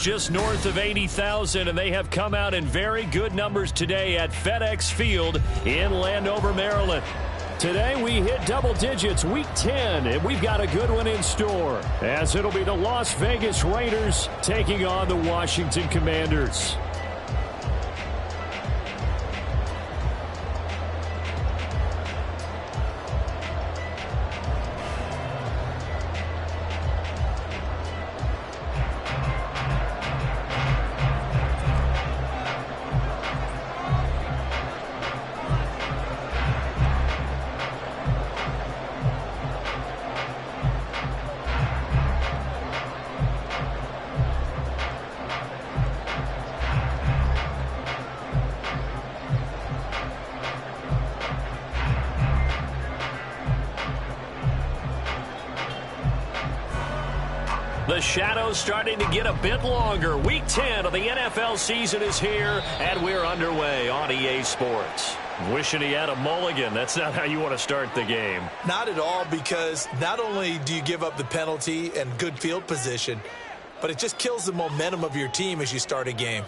Just north of 80,000, and they have come out in very good numbers today at FedEx Field in Landover, Maryland. Today we hit double digits, week 10, and we've got a good one in store, as it'll be the Las Vegas Raiders taking on the Washington Commanders. The shadow's starting to get a bit longer. Week 10 of the NFL season is here, and we're underway on EA Sports. Wishing he had a mulligan. That's not how you want to start the game. Not at all, because not only do you give up the penalty and good field position, but it just kills the momentum of your team as you start a game.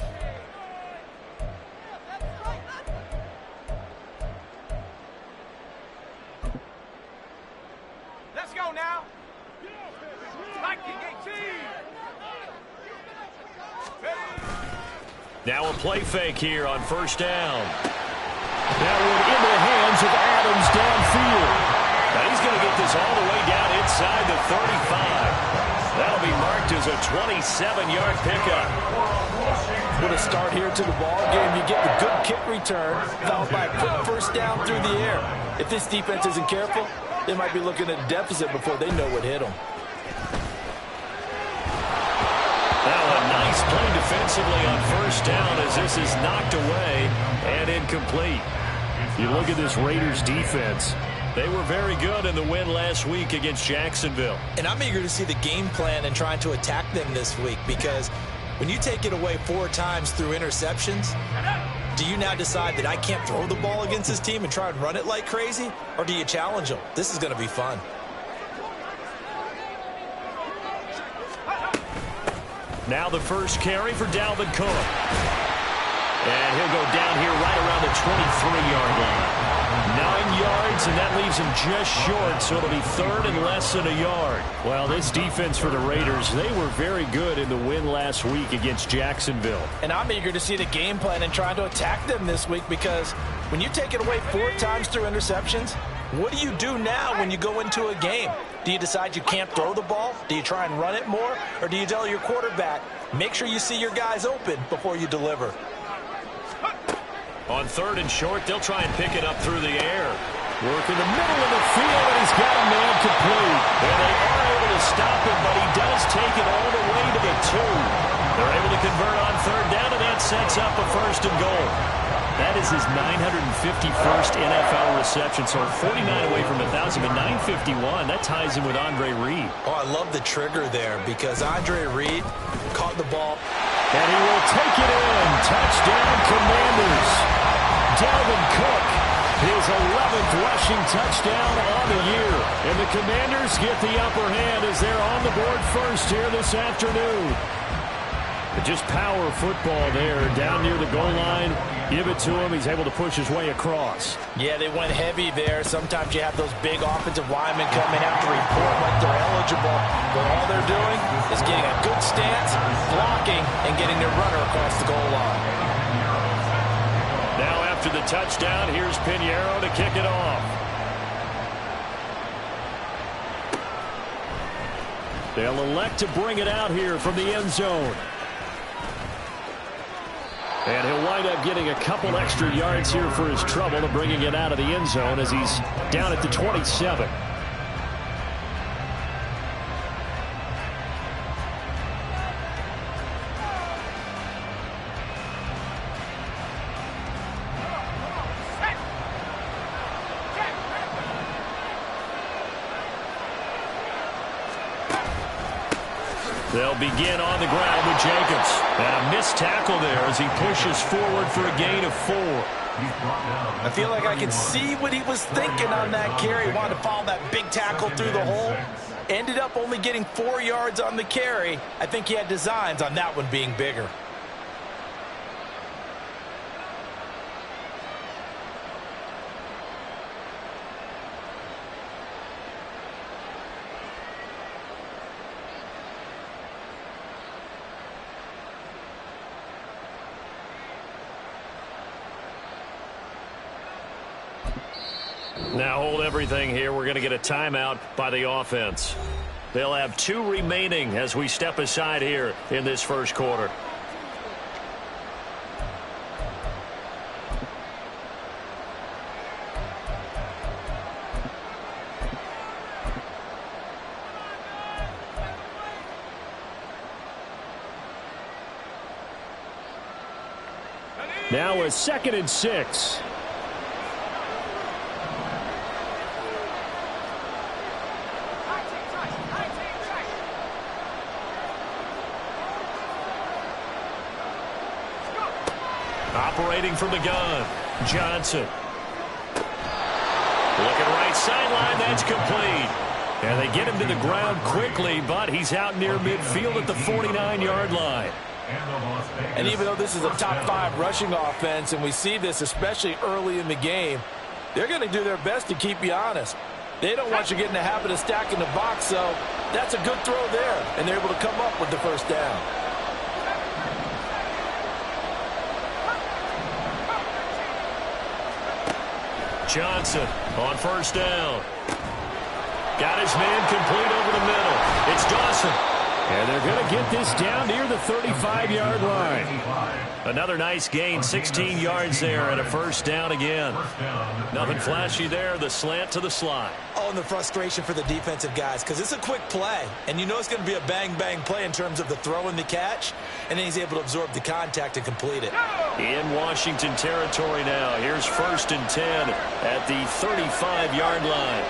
Let's go now. Now a play fake here on first down. That one into the hands of Adams downfield. Now he's going to get this all the way down inside the 35. That'll be marked as a 27-yard pickup. What a start here to the ball game. You get the good kick return, followed by a quick first down through the air. If this defense isn't careful, they might be looking at a deficit before they know what hit them. Now a nice play defensively on first down as this is knocked away and incomplete. You look at this Raiders defense. They were very good in the win last week against Jacksonville. And I'm eager to see the game plan and trying to attack them this week, because when you take it away 4 times through interceptions, do you now decide that I can't throw the ball against this team and try and run it like crazy? Or do you challenge them? This is going to be fun. Now the first carry for Dalvin Cook. And he'll go down here right around the 23-yard line. 9 yards, and that leaves him just short, so it'll be third and less than a yard. Well, this defense for the Raiders, they were very good in the win last week against Jacksonville. And I'm eager to see the game plan and trying to attack them this week, because when you take it away 4 times through interceptions, what do you do now when you go into a game? Do you decide you can't throw the ball? Do you try and run it more? Or do you tell your quarterback, make sure you see your guys open before you deliver? On third and short, they'll try and pick it up through the air. Work in the middle of the field, and he's got a man complete. And they are able to stop him, but he does take it all the way to the 2. They're able to convert on third down, and that sets up a first and goal. That is his 951st NFL reception, so 49 away from 1,000, but 951. That ties him with Andre Reed. Oh, I love the trigger there, because Andre Reed caught the ball. And he will take it in. Touchdown, Commanders. Dalvin Cook, his 11th rushing touchdown on the year. And the Commanders get the upper hand as they're on the board first here this afternoon. But just power football there, down near the goal line. Give it to him. He's able to push his way across. Yeah, they went heavy there. Sometimes you have those big offensive linemen come in, have to report like they're eligible. But all they're doing is getting a good stance, blocking, and getting their runner across the goal line. Now after the touchdown, here's Pinheiro to kick it off. They'll elect to bring it out here from the end zone. And he'll wind up getting a couple extra yards here for his trouble to bringing it out of the end zone as he's down at the 27. They'll begin on the ground with Jacobs. And a missed tackle there as he pushes forward for a gain of 4. I feel like I can see what he was thinking on that carry. He wanted to follow that big tackle through the hole. Ended up only getting 4 yards on the carry. I think he had designs on that one being bigger. Now hold everything here. We're going to get a timeout by the offense. They'll have 2 remaining as we step aside here in this first quarter. Now a 2nd and 6. Operating from the gun, Johnson. Looking right sideline, that's complete. And they get him to the ground quickly, but he's out near midfield at the 49-yard line. And even though this is a top 5 rushing offense, and we see this especially early in the game, they're going to do their best to keep you honest. They don't want you getting the habit of stacking the box, so that's a good throw there, and they're able to come up with the first down. Johnson on first down. Got his man complete over the middle. It's Dawson. And they're going to get this down near the 35-yard line. Another nice gain, 16 yards there, and a first down again. Nothing flashy there, the slant to the slot. Oh, and the frustration for the defensive guys, because it's a quick play, and you know it's going to be a bang-bang play in terms of the throw and the catch, and then he's able to absorb the contact and complete it. In Washington territory now. Here's 1st and 10 at the 35-yard line.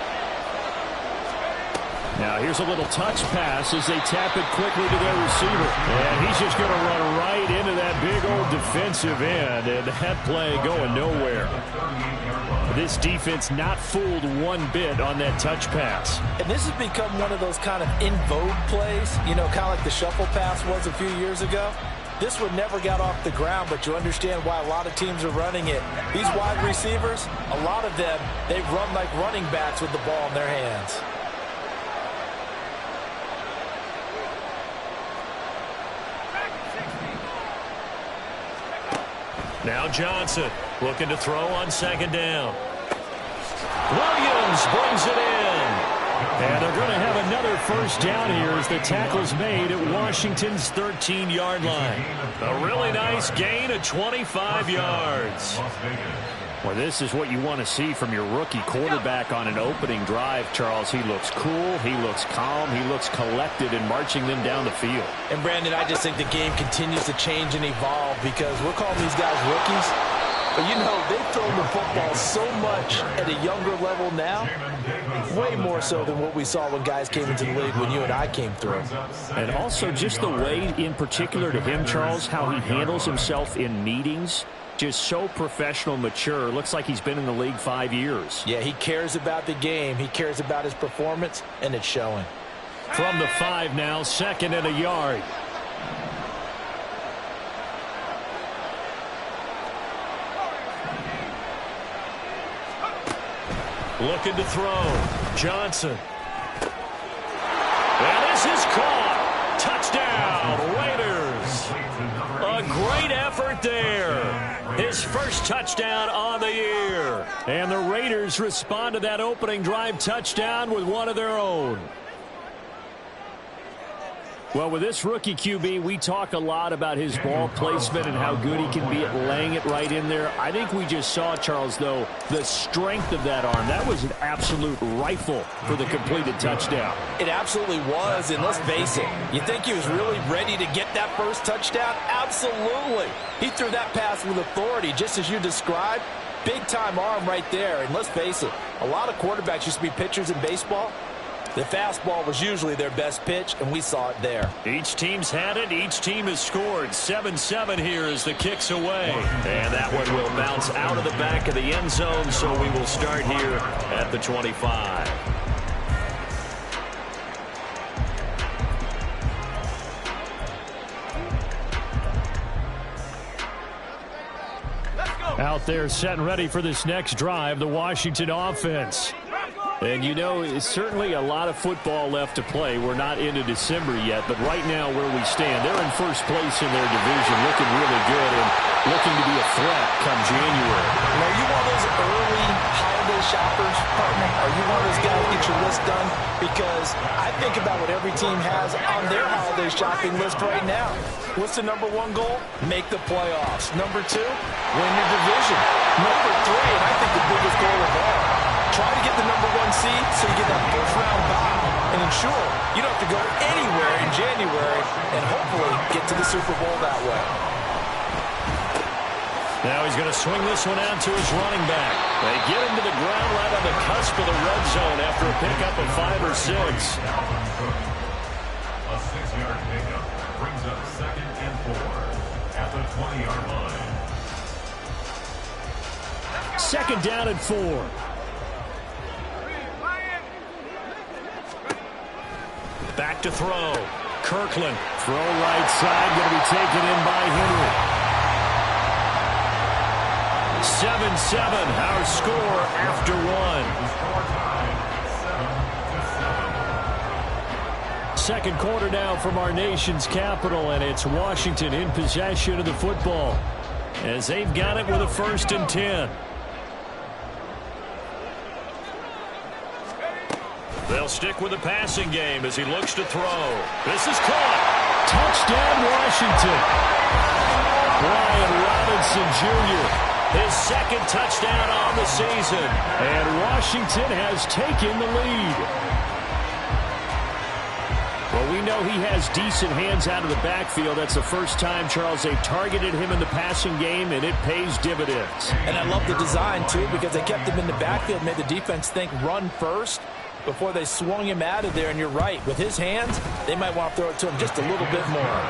Now here's a little touch pass as they tap it quickly to their receiver. And he's just going to run right into that big old defensive end. And that play going nowhere. This defense not fooled one bit on that touch pass. And this has become one of those kind of in vogue plays, you know, kind of like the shuffle pass was a few years ago. This one never got off the ground, but you understand why a lot of teams are running it. These wide receivers, a lot of them, they run like running backs with the ball in their hands. Now Johnson looking to throw on 2nd down. Williams brings it in. And they're going to have another first down here as the tackle's made at Washington's 13-yard line. A really nice gain of 25 yards. Well, this is what you want to see from your rookie quarterback on an opening drive, Charles. He looks cool, he looks calm, he looks collected in marching them down the field. And, Brandon, I just think the game continues to change and evolve because we're calling these guys rookies. But, you know, they've thrown the football so much at a younger level now, way more so than what we saw when guys came into the league when you and I came through. And also just the way, in particular to him, Charles, how he handles himself in meetings. Just so professional, mature. Looks like he's been in the league 5 years. Yeah, he cares about the game. He cares about his performance, and it's showing. From the 5 now, 2nd and a yard. Looking to throw. Johnson. And this is caught. Touchdown, Raiders. A great effort there. His first touchdown on the year. And the Raiders respond to that opening drive touchdown with one of their own. Well, with this rookie QB, we talk a lot about his ball placement and how good he can be at laying it right in there. I think we just saw, Charles, though, the strength of that arm. That was an absolute rifle for the completed touchdown. It absolutely was, and let's face it, you think he was really ready to get that first touchdown? Absolutely. He threw that pass with authority, just as you described. Big-time arm right there, and let's face it, a lot of quarterbacks used to be pitchers in baseball. The fastball was usually their best pitch, and we saw it there. Each team's had it. Each team has scored. 7-7 here as the kick's away. And that one will bounce out of the back of the end zone, so we will start here at the 25. Out there set and ready for this next drive, the Washington offense. And, you know, it's certainly a lot of football left to play. We're not into December yet, but right now where we stand, they're in first place in their division, looking really good and looking to be a threat come January. Are you one of those early holiday shoppers, partner? Are you one of those guys that get your list done? Because I think about what every team has on their holiday shopping list right now. What's the number one goal? Make the playoffs. Number two, win your division. Number three, and I think the biggest goal of all, try to get the number one seed so you get that first-round bye and ensure you don't have to go anywhere in January and hopefully get to the Super Bowl that way. Now he's going to swing this one out to his running back. They get him to the ground right on the cusp of the red zone after a pickup of 5 or 6. A 6-yard pickup brings up 2nd and 4 at the 20-yard line. 2nd down and 4. Back to throw. Kirkland. Throw right side. Going to be taken in by Henry. 7-7. Our score after 1. Second quarter now from our nation's capital, and it's Washington in possession of the football as they've got it with a 1st and 10. They'll stick with the passing game as he looks to throw. This is caught. Touchdown, Washington. Brian Robinson Jr., his 2nd touchdown on the season. And Washington has taken the lead. Well, we know he has decent hands out of the backfield. That's the first time, Charles, they've targeted him in the passing game, and it pays dividends. And I love the design, too, because they kept him in the backfield, made the defense think run first before they swung him out of there. And you're right, with his hands, they might want to throw it to him just a little bit more.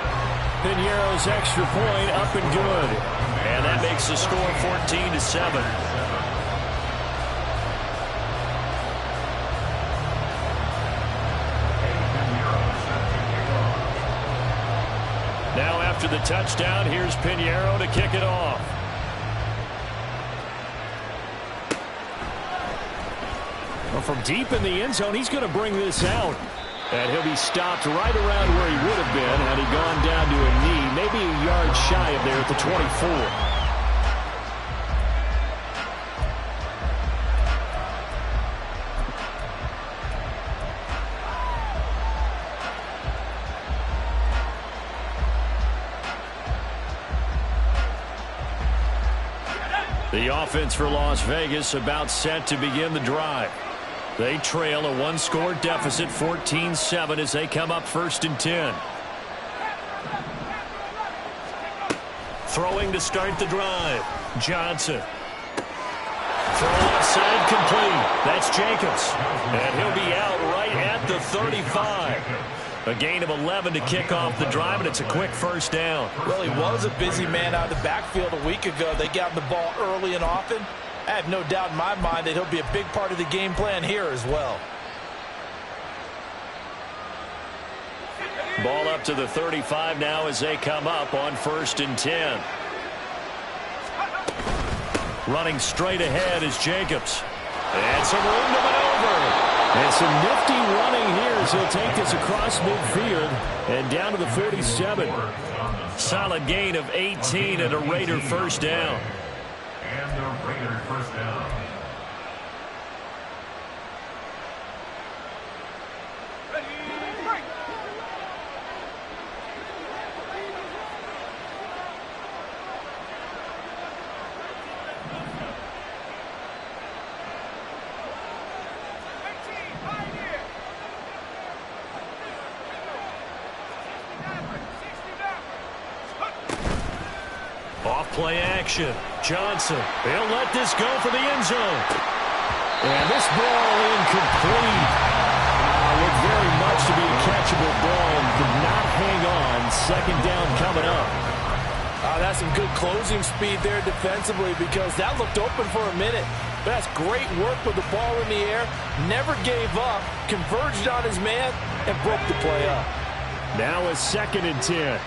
Pinheiro's extra point up and good. And that makes the score 14-7. Now after the touchdown, here's Pinheiro to kick it off. Well, from deep in the end zone, he's going to bring this out. And he'll be stopped right around where he would have been had he gone down to a knee, maybe a yard shy of there at the 24. The offense for Las Vegas about set to begin the drive. They trail a 1-score deficit, 14-7, as they come up 1st and 10. Throwing to start the drive. Johnson. Throw outside complete. That's Jacobs. And he'll be out right at the 35. A gain of 11 to kick off the drive, and it's a quick 1st down. Well, he was a busy man out of the backfield a week ago. They got the ball early and often. I have no doubt in my mind that he'll be a big part of the game plan here as well. Ball up to the 35 now as they come up on 1st and 10. Running straight ahead is Jacobs. And some room to maneuver. And some nifty running here as he'll take this across midfield and down to the 47. Solid gain of 18 and a Raider 1st down. And the Raider 1st down. Play action. Johnson. They'll let this go for the end zone. And this ball incomplete. Looked very much to be a catchable ball and could not hang on. 2nd down coming up. That's some good closing speed there defensively because that looked open for a minute. But that's great work with the ball in the air. Never gave up. Converged on his man and broke the play up. Now a 2nd and 10.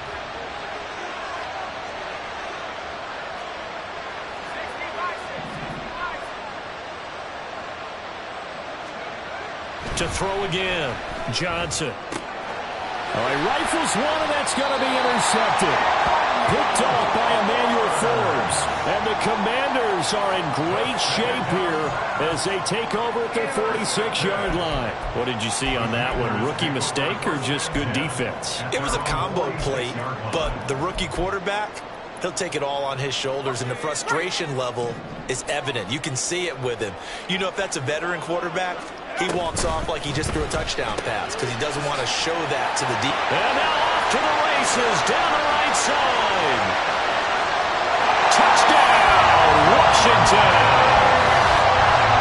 To throw again. Johnson. All right, rifles one, and that's going to be intercepted. Picked off by Emmanuel Forbes. And the Commanders are in great shape here as they take over at their 46-yard line. What did you see on that one? Rookie mistake or just good defense? It was a combo plate, but the rookie quarterback, he'll take it all on his shoulders, and the frustration level is evident. You can see it with him. You know, if that's a veteran quarterback, he walks off like he just threw a touchdown pass because he doesn't want to show that to the deep. And now off to the races down the right side. Touchdown, Washington.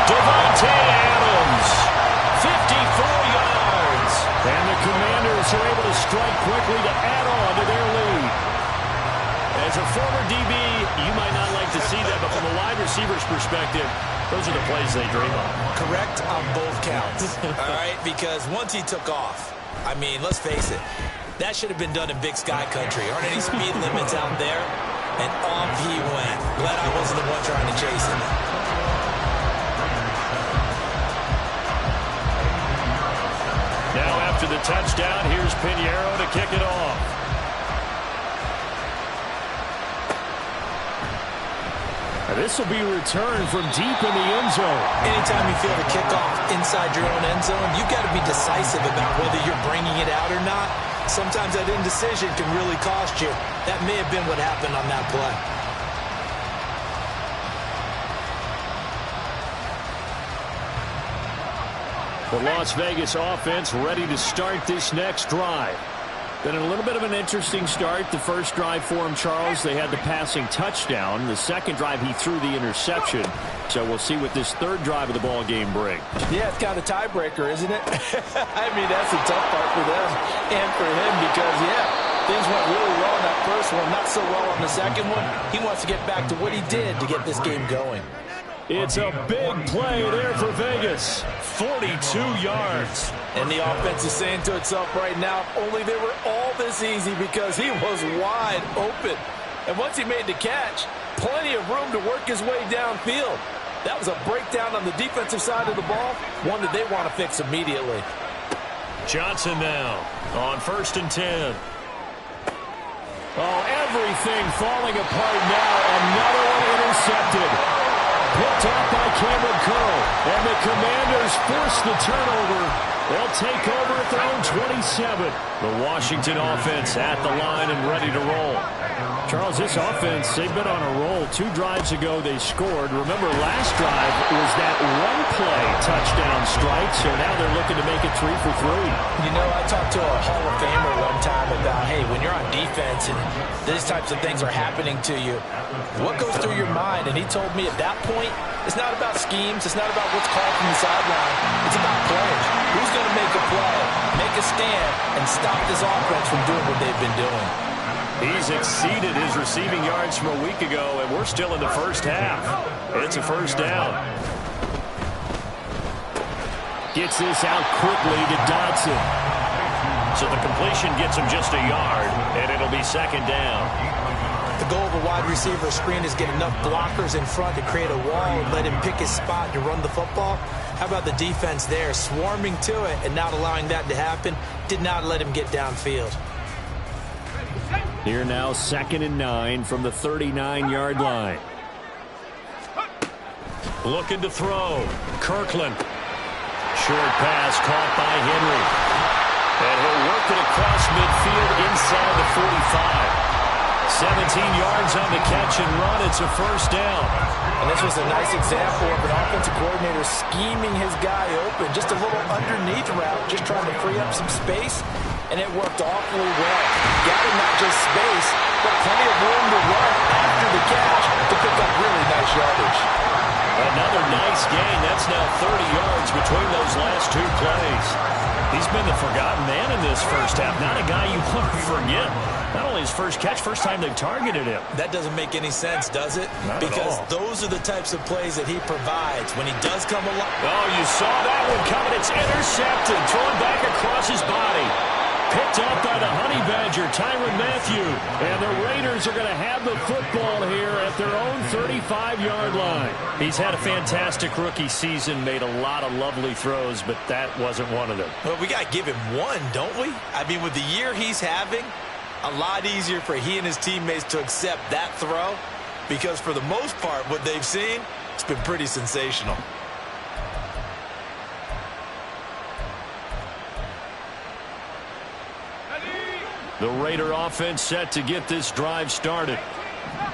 Devontae Adams, 54 yards. And the Commanders are able to strike quickly to add on to their lead. As a former DB, you might not like to see that, but from a wide receiver's perspective, those are the plays they dream of. Correct on both counts. All right, because once he took off, I mean, let's face it, that should have been done in Big Sky Country. Aren't any speed limits out there? And off he went. Glad I wasn't the one trying to chase him. Now after the touchdown, here's Pinheiro to kick it off. This will be returned from deep in the end zone. Anytime you feel the kickoff inside your own end zone, you've got to be decisive about whether you're bringing it out or not. Sometimes that indecision can really cost you. That may have been what happened on that play. The Las Vegas offense ready to start this next drive. Been a little bit of an interesting start. The first drive for him, Charles, they had the passing touchdown. The second drive, he threw the interception. So we'll see what this third drive of the ball game brings. Yeah, it's kind of a tiebreaker, isn't it? I mean, that's a tough part for them and for him because, yeah, things went really well in that first one, not so well on the second one. He wants to get back to what he did to get this game going. It's a big play there for Vegas. 42 yards. And the offense is saying to itself right now, if only they were all this easy because he was wide open. And once he made the catch, plenty of room to work his way downfield. That was a breakdown on the defensive side of the ball, one that they want to fix immediately. Johnson now on 1st and 10. Oh, everything falling apart now. Another one intercepted. Picked off by Cameron Curl. And the Commanders force the turnover. They'll take over at their own 27. The Washington offense at the line and ready to roll. Charles, this offense, they've been on a roll. 2 drives ago, they scored. Remember, last drive was that one-play touchdown strike, so now they're looking to make it 3 for 3. You know, I talked to a Hall of Famer one time about, hey, when you're on defense and these types of things are happening to you, what goes through your mind? And he told me at that point, it's not about schemes. It's not about what's called from the sideline. It's about players. Who's going to make a play, make a stand, and stop this offense from doing what they've been doing? He's exceeded his receiving yards from a week ago, and we're still in the first half. It's a first down. Gets this out quickly to Dodson. So the completion gets him just a yard, and it'll be 2nd down. The goal of a wide receiver screen is get enough blockers in front to create a wall and let him pick his spot to run the football. How about the defense there, swarming to it and not allowing that to happen? Did not let him get downfield. Here now, 2nd and 9 from the 39-yard line. Looking to throw. Kirkland. Short pass caught by Henry. And he'll work it across midfield inside the 45. 17 yards on the catch and run. It's a first down. And this was a nice example of an offensive coordinator scheming his guy open. Just a little underneath route, just trying to free up some space. And it worked awfully well. Got him not just space, but plenty of room to run after the catch to pick up really nice yardage. Another nice gain. That's now 30 yards between those last 2 plays. He's been the forgotten man in this first half. Not a guy you want to forget. Not only his first catch, first time they've targeted him. That doesn't make any sense, does it? Not because at all. those are the types of plays that he provides when he does come along. Oh, you saw that one coming. It's intercepted. Thrown back across his body. Picked up by the Honey Badger, Tyrann Mathieu. And the Raiders are going to have the football here at at their own 35-yard line. He's had a fantastic rookie season, made a lot of lovely throws, but that wasn't one of them. Well, we got to give him one, don't we? I mean, with the year he's having, a lot easier for he and his teammates to accept that throw, because for the most part, what they've seen, it's been pretty sensational. The Raider offense set to get this drive started.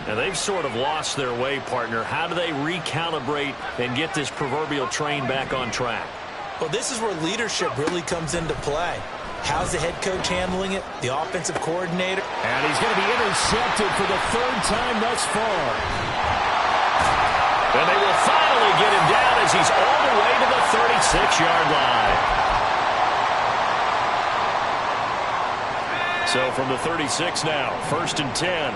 Now, they've sort of lost their way, partner. How do they recalibrate and get this proverbial train back on track? Well, this is where leadership really comes into play. How's the head coach handling it? The offensive coordinator? And he's going to be intercepted for the third time thus far. And they will finally get him down as he's all the way to the 36-yard line. So from the 36 now, 1st and 10.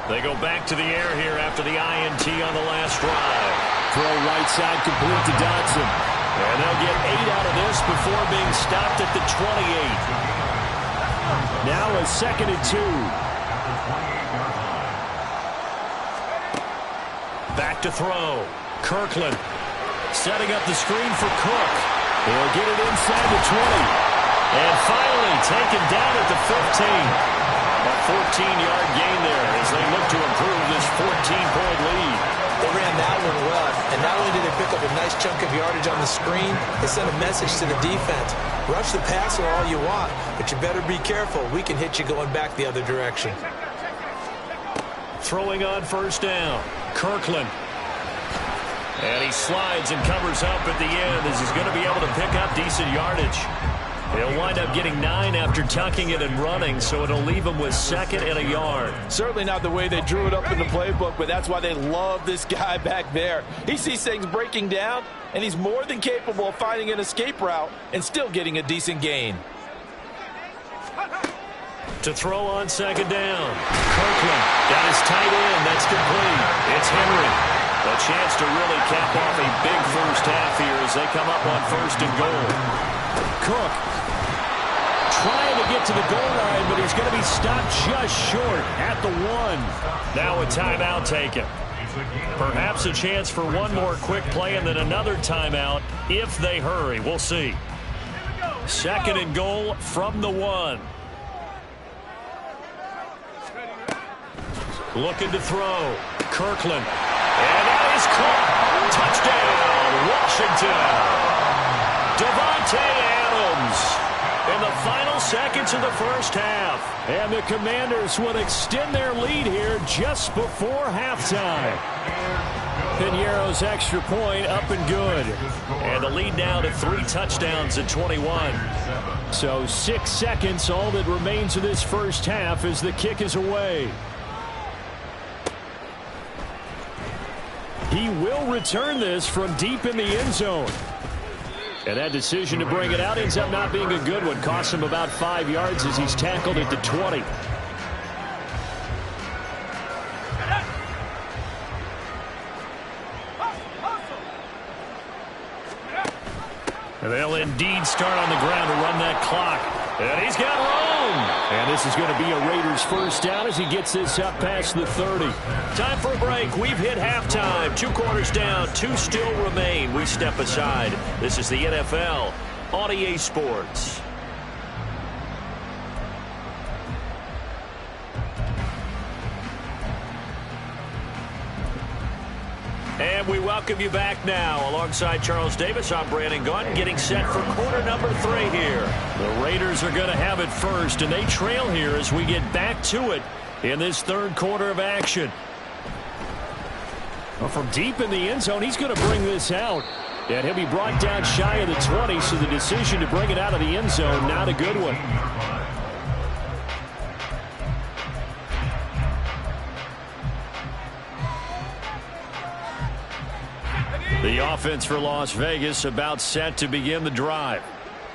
They go back to the air here after the INT on the last drive. Throw right side complete to Dodson. And they'll get 8 out of this before being stopped at the 28. Now a 2nd and 2. Back to throw. Kirkland setting up the screen for Cook. He'll get it inside the 20. And finally taken down at the 15. A 14-yard gain there as they look to improve this 14-point lead. They ran that one well, and not only did they pick up a nice chunk of yardage on the screen, they sent a message to the defense. Rush the passer all you want, but you better be careful. We can hit you going back the other direction. Throwing on 1st down. Kirkland. And he slides and covers up at the end as he's going to be able to pick up decent yardage. He'll wind up getting 9 after tucking it and running, so it'll leave him with 2nd and a yard. Certainly not the way they drew it up in the playbook, but that's why they love this guy back there. He sees things breaking down, and he's more than capable of finding an escape route and still getting a decent gain. To throw on 2nd down. Kirkland got his tight end. That's complete. It's Henry. A chance to really cap off a big first half here as they come up on 1st and goal. Cook trying to get to the goal line, but he's going to be stopped just short at the 1. Now a timeout taken. Perhaps a chance for one more quick play and then another timeout if they hurry. We'll see. 2nd and goal from the 1. Looking to throw. Kirkland. And that is caught. Touchdown, Washington. Devontae Adams. In the final seconds of the first half. And the Commanders will extend their lead here just before halftime. Piñeiro's extra point up and good. And the lead now to 3 touchdowns at 21. So 6 seconds, all that remains of this first half as the kick is away. He will return this from deep in the end zone. And that decision to bring it out ends up not being a good one. Costs him about 5 yards as he's tackled at the 20. And they'll indeed start on the ground to run that clock. And he's got room. And this is going to be a Raiders first down as he gets this up past the 30. Time for a break. We've hit halftime. 2 quarters down. 2 still remain. We step aside. This is the NFL on EA Sports. And we welcome you back now. Alongside Charles Davis, I'm Brandon Gaudin, getting set for quarter number 3 here. The Raiders are going to have it first, and they trail here as we get back to it in this 3rd quarter of action. Well, from deep in the end zone, he's going to bring this out. And he'll be brought down shy of the 20, so the decision to bring it out of the end zone, not a good one. The offense for Las Vegas about set to begin the drive.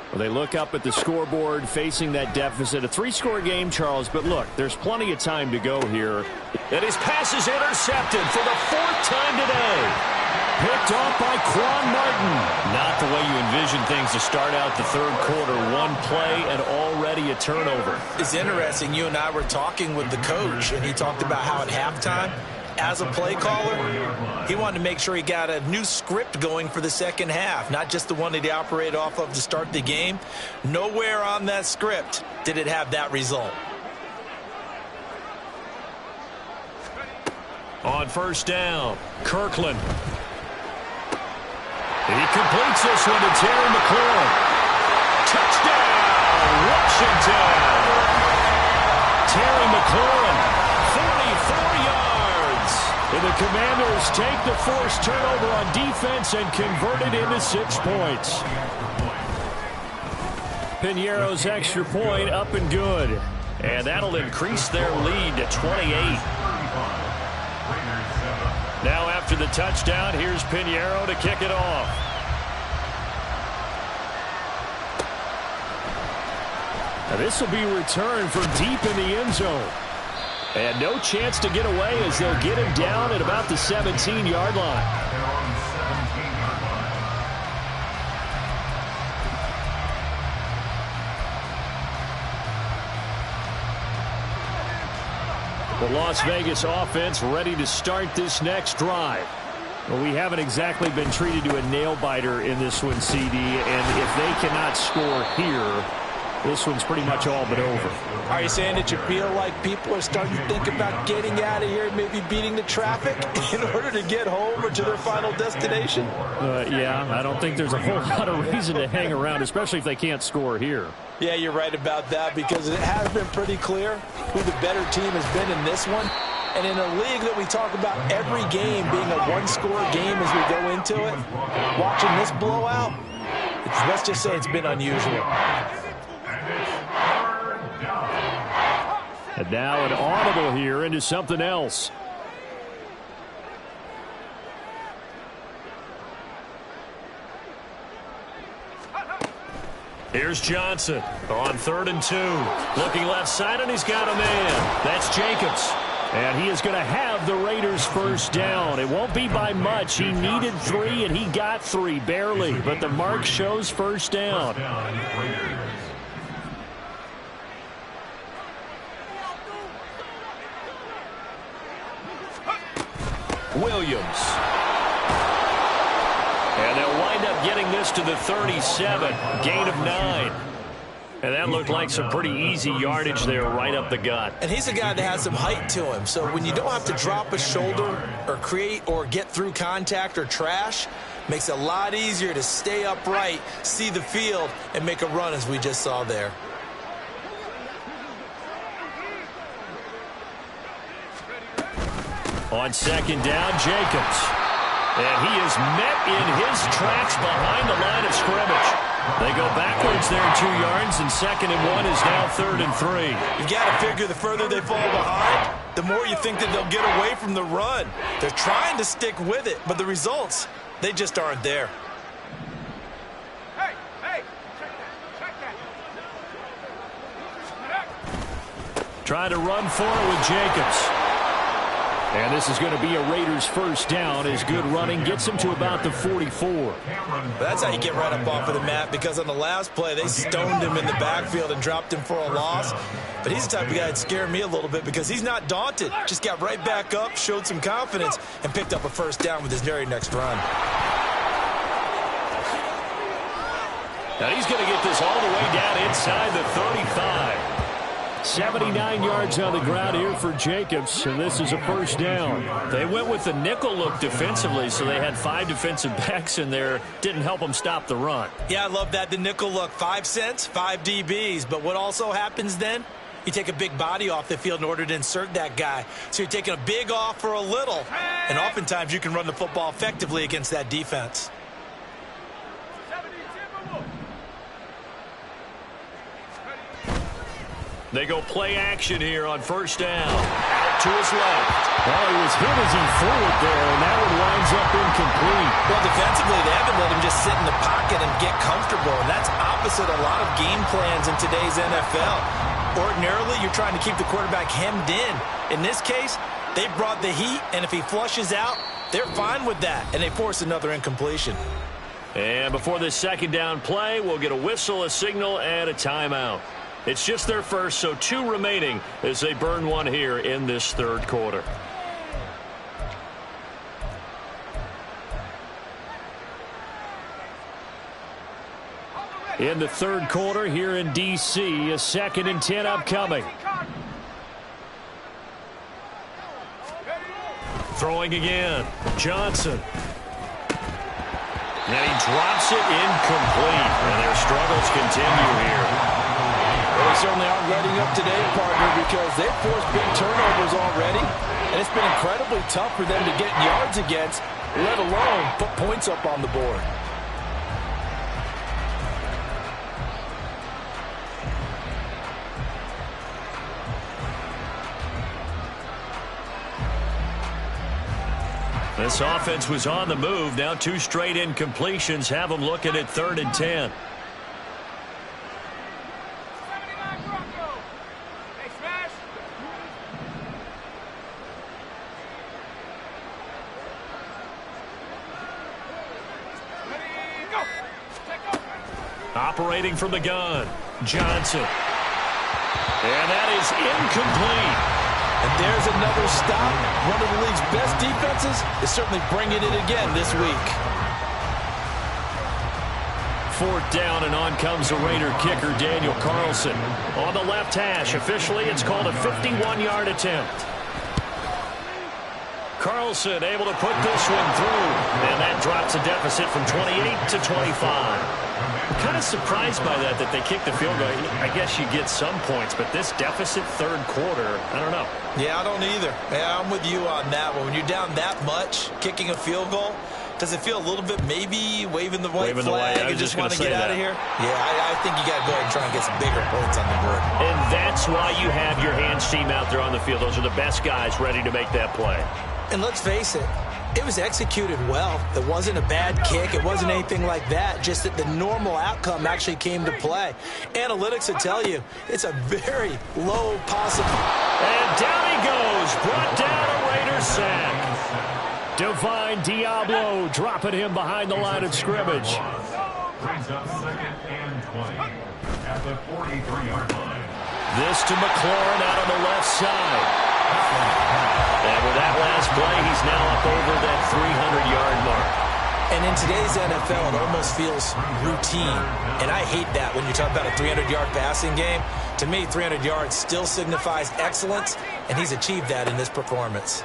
Well, they look up at the scoreboard facing that deficit. A 3-score game, Charles, but look, there's plenty of time to go here. And his pass is intercepted for the 4th time today. picked off by Quan Martin. Not the way you envision things to start out the third quarter. One play and already a turnover. It's interesting. You and I were talking with the coach, and he talked about how at halftime, as a play caller, he wanted to make sure he got a new script going for the second half, not just the one that he operated off of to start the game. Nowhere on that script did it have that result. On first down, Kirkland. He completes this one to Terry McLaurin. Touchdown, Washington. Terry McLaurin, 44 yards. And the Commanders take the forced turnover on defense and convert it into 6 points. Piñeiro's extra point up and good. And that'll increase their lead to 28. Now after the touchdown, here's Piñeiro to kick it off. Now this will be returned from deep in the end zone. And no chance to get away as they'll get him down at about the 17-yard line. The Las Vegas offense ready to start this next drive. Well, we haven't exactly been treated to a nail-biter in this one, CD, and if they cannot score here, this one's pretty much all but over. Are you saying that you feel like people are starting to think about getting out of here, maybe beating the traffic in order to get home or to their final destination? Yeah, I don't think there's a whole lot of reason to hang around, especially if they can't score here. Yeah, you're right about that, because it has been pretty clear who the better team has been in this one. And in a league that we talk about every game being a one-score game as we go into it, watching this blowout, let's just say it's been unusual. And now an audible here into something else. Here's Johnson on 3rd and 2. Looking left side, and he's got a man. That's Jacobs. And he is going to have the Raiders first down. It won't be by much. He needed 3, and he got 3, barely. But the mark shows first down. Williams. And they'll wind up getting this to the 37. Gain of 9. And that looked like some pretty easy yardage there right up the gut. And he's a guy that has some height to him. So when you don't have to drop a shoulder or create or get through contact or trash, makes it a lot easier to stay upright, see the field, and make a run as we just saw there. On 2nd down, Jacobs. And he is met in his tracks behind the line of scrimmage. They go backwards there 2 yards, and 2nd and 1 is now 3rd and 3. You've got to figure the further they fall behind, the more you think that they'll get away from the run. They're trying to stick with it, but the results, they just aren't there. Hey, check that. Trying to run for it with Jacobs. And this is going to be a Raiders first down as good running gets him to about the 44. That's how you get right up off of the mat, because on the last play, they stoned him in the backfield and dropped him for a loss. But he's the type of guy that scared me a little bit because he's not daunted. Just got right back up, showed some confidence, and picked up a first down with his very next run. Now he's going to get this all the way down inside the 35. 79 yards on the ground here for Jacobs, and this is a first down. They went with the nickel look defensively, so they had 5 defensive backs in there. Didn't help them stop the run. Yeah, I love that, the nickel look. 5 cents, 5 DBs. But what also happens then? You take a big body off the field in order to insert that guy. So you're taking a big off for a little. And oftentimes you can run the football effectively against that defense. They go play action here on first down. Out to his left. Well, he was hit as he threw it there, and that one winds up incomplete. Well, defensively, they haven't let him just sit in the pocket and get comfortable, and that's opposite a lot of game plans in today's NFL. Ordinarily, you're trying to keep the quarterback hemmed in. In this case, they brought the heat, and if he flushes out, They're fine with that, and they force another incompletion. And before this second down play, we'll get a whistle, a signal, and a timeout. It's just their first, so 2 remaining as they burn one here in this third quarter. In the third quarter here in D.C., a 2nd and 10 upcoming. Throwing again, Johnson. And he drops it incomplete. And their struggles continue here. Well, they certainly aren't letting up today, partner, because they've forced big turnovers already. And it's been incredibly tough for them to get yards against, let alone put points up on the board. This offense was on the move. Now 2 straight incompletions have them looking at 3rd and 10. Operating from the gun, Johnson. And that is incomplete. And there's another stop. One of the league's best defenses is certainly bringing it again this week. 4th down, and on comes the Raider kicker, Daniel Carlson. On the left hash, officially it's called a 51-yard attempt. Carlson able to put this one through, and that drops a deficit from 28 to 25. I'm kind of surprised by that they kicked the field goal. I guess you get some points, but this deficit third quarter, I don't know. Yeah, I don't either. Yeah, I'm with you on that one. When you're down that much, kicking a field goal, does it feel a little bit maybe waving the white flag and just want to get out of here? Yeah, I think you got to go ahead and try and get some bigger points on the board. And that's why you have your hands team out there on the field. Those are the best guys ready to make that play. And let's face it, it was executed well. It wasn't a bad kick. It wasn't anything like that. Just that the normal outcome actually came to play. Analytics will tell you it's a very low possible. And down he goes. Brought down a Raider sack. Divine Diablo dropping him behind the line of scrimmage. Brings up 2nd and 20 at the 43-yard line. This to McLaurin out on the left side. And with that last play, he's now up over that 300-yard mark. And in today's NFL, it almost feels routine. And I hate that when you talk about a 300-yard passing game. To me, 300 yards still signifies excellence, and he's achieved that in this performance.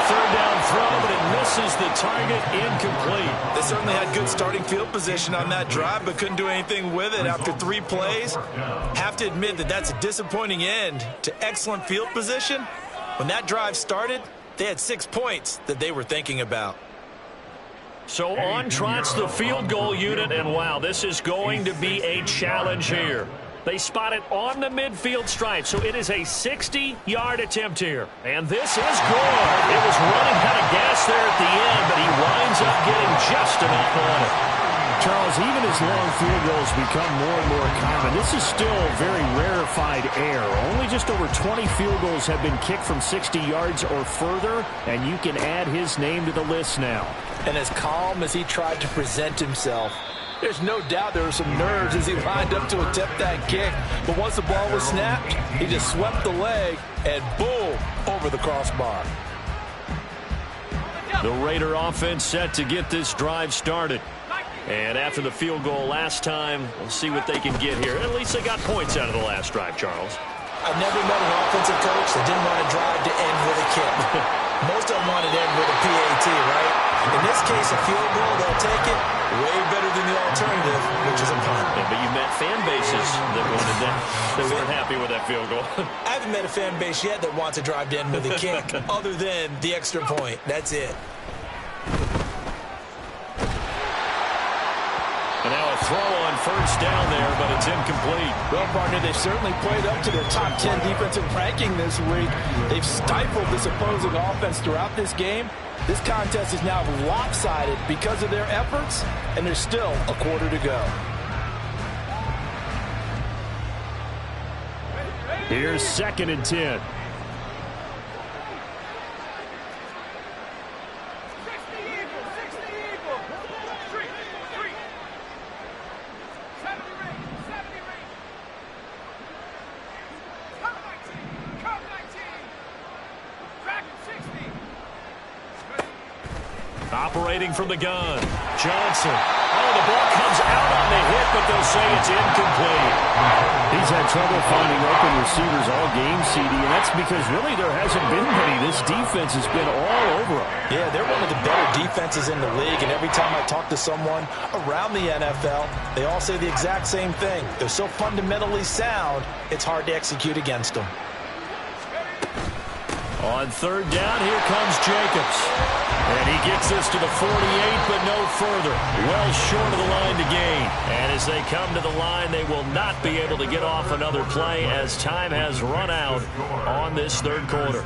Third down throw, but it misses the target, incomplete. They certainly had good starting field position on that drive, but couldn't do anything with it after 3 plays. Have to admit that that's a disappointing end to excellent field position. When that drive started, they had 6 points that they were thinking about. So on trots the field goal unit, and wow, this is going to be a challenge here. They spot it on the midfield stripe, so it is a 60-yard attempt here. And this is good. It was running out of gas there at the end, but he winds up getting just enough on it. Charles, even as long field goals become more and more common, this is still very rarefied air. Only just over 20 field goals have been kicked from 60 yards or further, and you can add his name to the list now. And as calm as he tried to present himself, there's no doubt there were some nerves as he lined up to attempt that kick. But once the ball was snapped, he just swept the leg and boom, over the crossbar. The Raider offense set to get this drive started. And after the field goal last time, we'll see what they can get here. At least they got points out of the last drive, Charles. I've never met an offensive coach that didn't want a drive to end with a kick. Most of them want it to end with a PAT, right? In this case, a field goal, they'll take it way better than the alternative, which is a punt. Yeah, but you met fan bases that wanted that. They weren't happy with that field goal. I haven't met a fan base yet that wants a drive to end with a kick other than the extra point. That's it. And now a throw on first down there, but it's incomplete. Well, partner, they've certainly played up to their top 10 defensive ranking this week. They've stifled this opposing offense throughout this game. This contest is now lopsided because of their efforts, and there's still a quarter to go. Here's 2nd and 10. Operating from the gun. Johnson. Oh, the ball comes out on the hit, but they'll say it's incomplete. He's had trouble finding open receivers all game, CD, and that's because really there hasn't been many. This defense has been all over him. Yeah, they're one of the better defenses in the league, and every time I talk to someone around the NFL, they all say the exact same thing. They're so fundamentally sound, it's hard to execute against them. On third down, here comes Jacobs. And he gets us to the 48, but no further. Well short of the line to gain. And as they come to the line, they will not be able to get off another play as time has run out on this third quarter.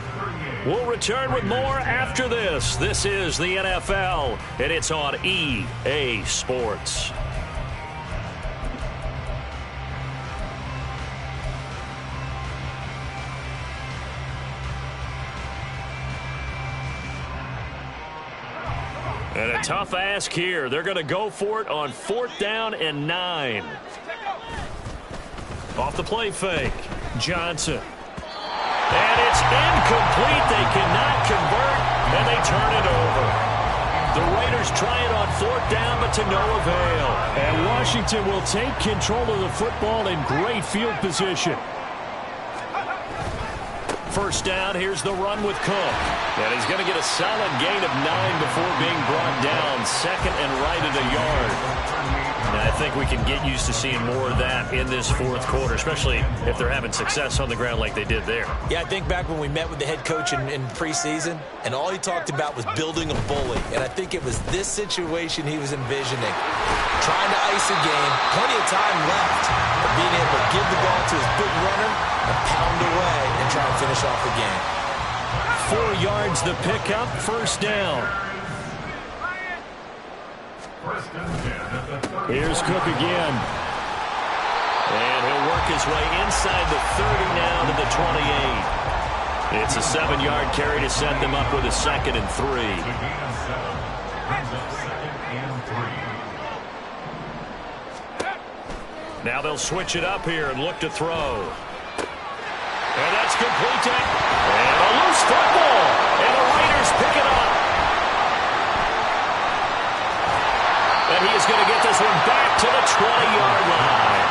We'll return with more after this. This is the NFL, and it's on EA Sports. And a tough ask here. They're going to go for it on 4th down and 9. Off the play fake. Johnson. And it's incomplete. They cannot convert, and they turn it over. The Raiders try it on 4th down, but to no avail. And Washington will take control of the football in great field position. First down, here's the run with Cook. And he's going to get a solid gain of 9 before being brought down. Second and right at a yard. And I think we can get used to seeing more of that in this fourth quarter, especially if they're having success on the ground like they did there. Yeah, I think back when we met with the head coach in preseason, and all he talked about was building a bully. And I think it was this situation he was envisioning. Trying to ice a game, plenty of time left, but being able to give the ball to his big runner and pound away and try and finish off the game. 4 yards the pickup, first down. Here's Cook again. And he'll work his way inside the 30 now to the 28. It's a 7-yard carry to set them up with a 2nd and 3. Now they'll switch it up here and look to throw. And that's complete. And a loose football. And the Raiders pick it up. And he is going to get this one back to the 20-yard line.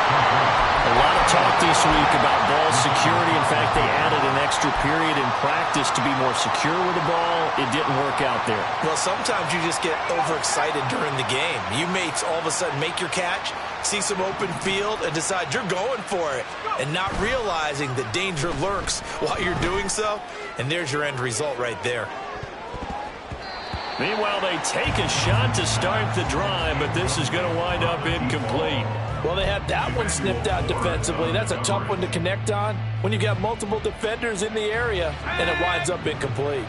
A lot of talk this week about ball security. In fact, they added an extra period in practice to be more secure with the ball. It didn't work out there. Well, sometimes you just get overexcited during the game. You may all of a sudden make your catch, see some open field, and decide you're going for it, and not realizing that danger lurks while you're doing so. And there's your end result right there. Meanwhile, they take a shot to start the drive, but this is going to wind up incomplete. Well, they had that one snipped out defensively. That's a tough one to connect on when you got multiple defenders in the area, and it winds up incomplete.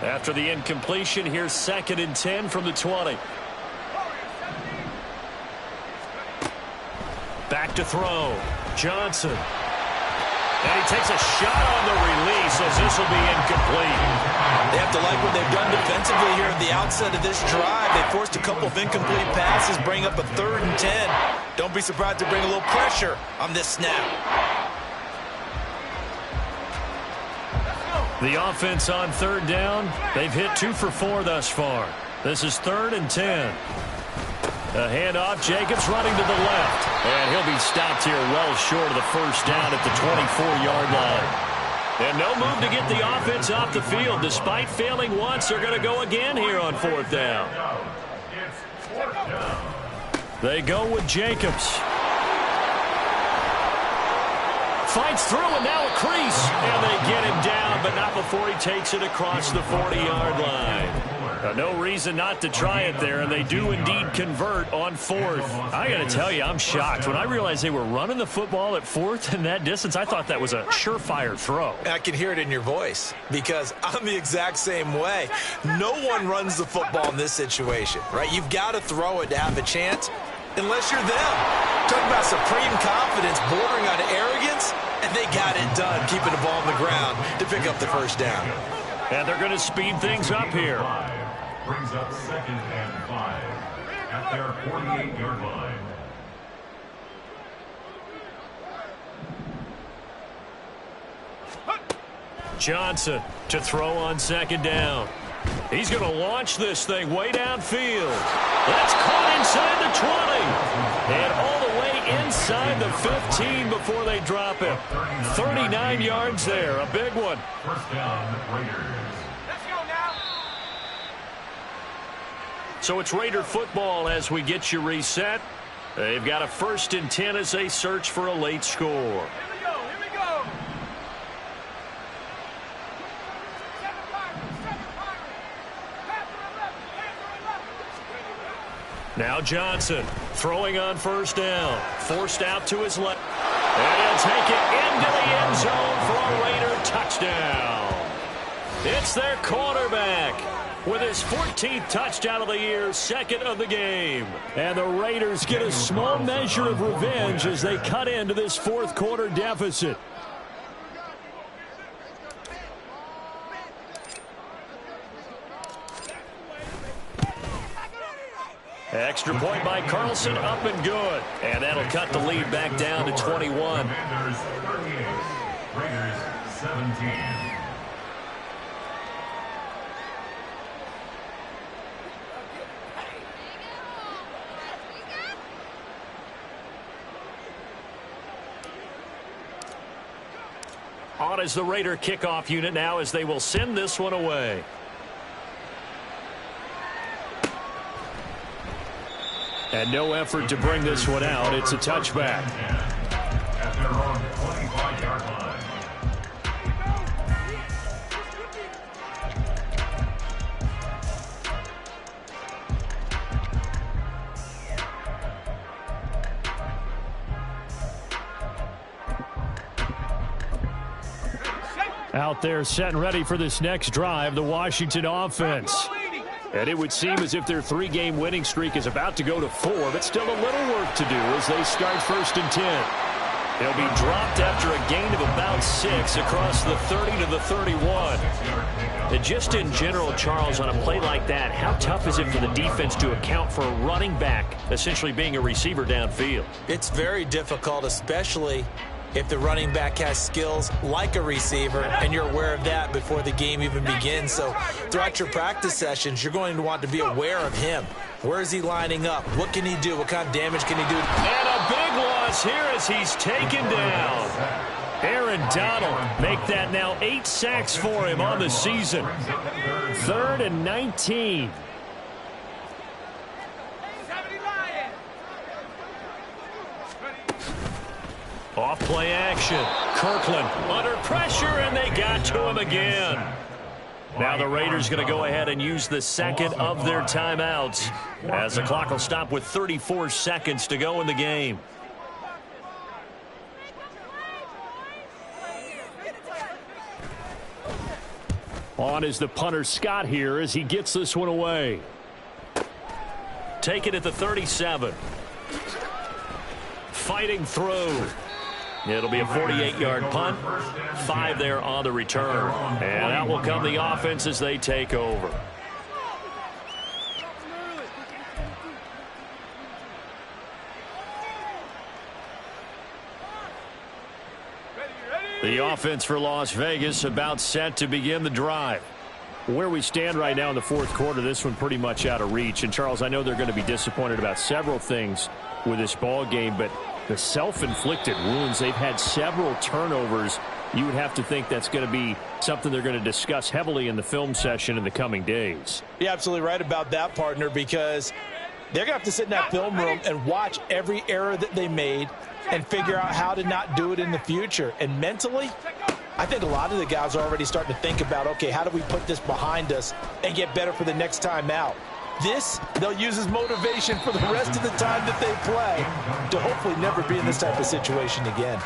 After the incompletion, here's 2nd and 10 from the 20. Back to throw. Johnson. And he takes a shot on the release as this will be incomplete. They have to like what they've done defensively here at the outset of this drive. They forced a couple of incomplete passes, bring up a 3rd and 10. Don't be surprised to bring a little pressure on this snap. The offense on 3rd down, they've hit 2 for 4 thus far. This is 3rd and 10. A handoff, Jacobs running to the left. And he'll be stopped here well short of the first down at the 24-yard line. And no move to get the offense off the field. Despite failing once, they're going to go again here on 4th down. They go with Jacobs. Fights through, and now a crease. And they get him down, but not before he takes it across the 40-yard line. No reason not to try it there, and they do indeed convert on 4th. I got to tell you, I'm shocked. When I realized they were running the football at 4th in that distance, I thought that was a surefire throw. I can hear it in your voice because I'm the exact same way. No one runs the football in this situation, right? You've got to throw it to have a chance unless you're them. Talk about supreme confidence bordering on arrogance, and they got it done, keeping the ball on the ground to pick up the first down. And they're going to speed things up here. Brings up 2nd and 5 at their 48-yard line. Johnson to throw on 2nd down. He's going to launch this thing way downfield. That's caught inside the 20. And all the way inside the 15 before they drop it. 39 yards there, a big one. First down, Raiders. Let's go now. So it's Raider football as we get you reset. They've got a 1st and 10 as they search for a late score. Here we go. Here we go. Now Johnson throwing on 1st down. Forced out to his left. And he'll take it into the end zone for a Raider touchdown. It's their quarterback with his 14th touchdown of the year, 2nd of the game. And the Raiders get a small measure of revenge as they cut into this 4th quarter deficit. Extra point by Carlson, up and good. And that'll cut the lead back down to 21. Commanders 38, Raiders 17. On is the Raider kickoff unit now as they will send this one away. And no effort to bring this one out. It's a touchback. At their own 25-yard line. Out there set and ready for this next drive, the Washington offense. And it would seem as if their 3-game winning streak is about to go to 4, but still a little work to do as they start 1st and 10. They'll be dropped after a gain of about 6 across the 30 to the 31. And just in general, Charles, on a play like that, how tough is it for the defense to account for a running back essentially being a receiver downfield? It's very difficult, especially if the running back has skills like a receiver, and you're aware of that before the game even begins. So throughout your practice sessions, you're going to want to be aware of him. Where is he lining up? What can he do? What kind of damage can he do? And a big loss here as he's taken down. Aaron Donald make that now 8 sacks for him on the season. 3rd and 19. Off play action. Kirkland under pressure, and they got to him again. Now the Raiders going to go ahead and use the 2nd of their timeouts as the clock will stop with 34 seconds to go in the game. On is the punter Scott here as he gets this one away. Take it at the 37. Fighting through. It'll be a 48-yard punt. 5 there on the return. And out will come the offense as they take over. The offense for Las Vegas about set to begin the drive. Where we stand right now in the 4th quarter, this one pretty much out of reach. And, Charles, I know they're going to be disappointed about several things with this ball game, but the self-inflicted wounds, they've had several turnovers. You would have to think that's going to be something they're going to discuss heavily in the film session in the coming days. You're absolutely right about that, partner, because they're going to have to sit in that film room and watch every error that they made and figure out how to not do it in the future. And mentally, I think a lot of the guys are already starting to think about, okay, how do we put this behind us and get better for the next time out? This, they'll use as motivation for the rest of the time that they play to hopefully never be in this type of situation again.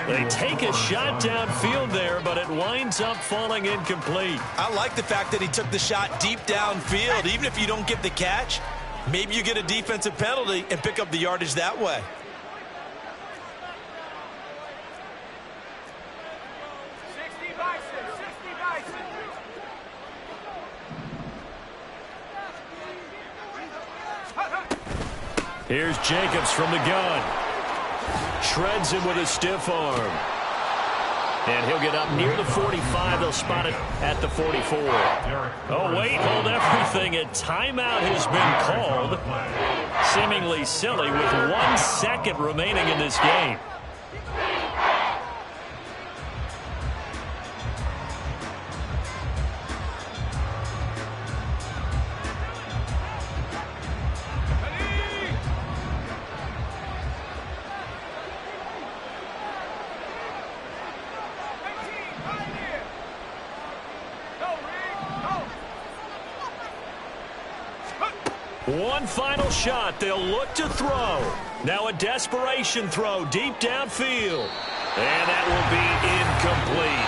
They take a shot downfield there, but it winds up falling incomplete. I like the fact that he took the shot deep downfield. Even if you don't get the catch, maybe you get a defensive penalty and pick up the yardage that way. Here's Jacobs from the gun. Shreds him with a stiff arm. And he'll get up near the 45. They'll spot it at the 44. Oh, wait, hold everything. A timeout has been called. Seemingly silly with 1 second remaining in this game. One final shot. They'll look to throw. Now a desperation throw deep downfield. And that will be incomplete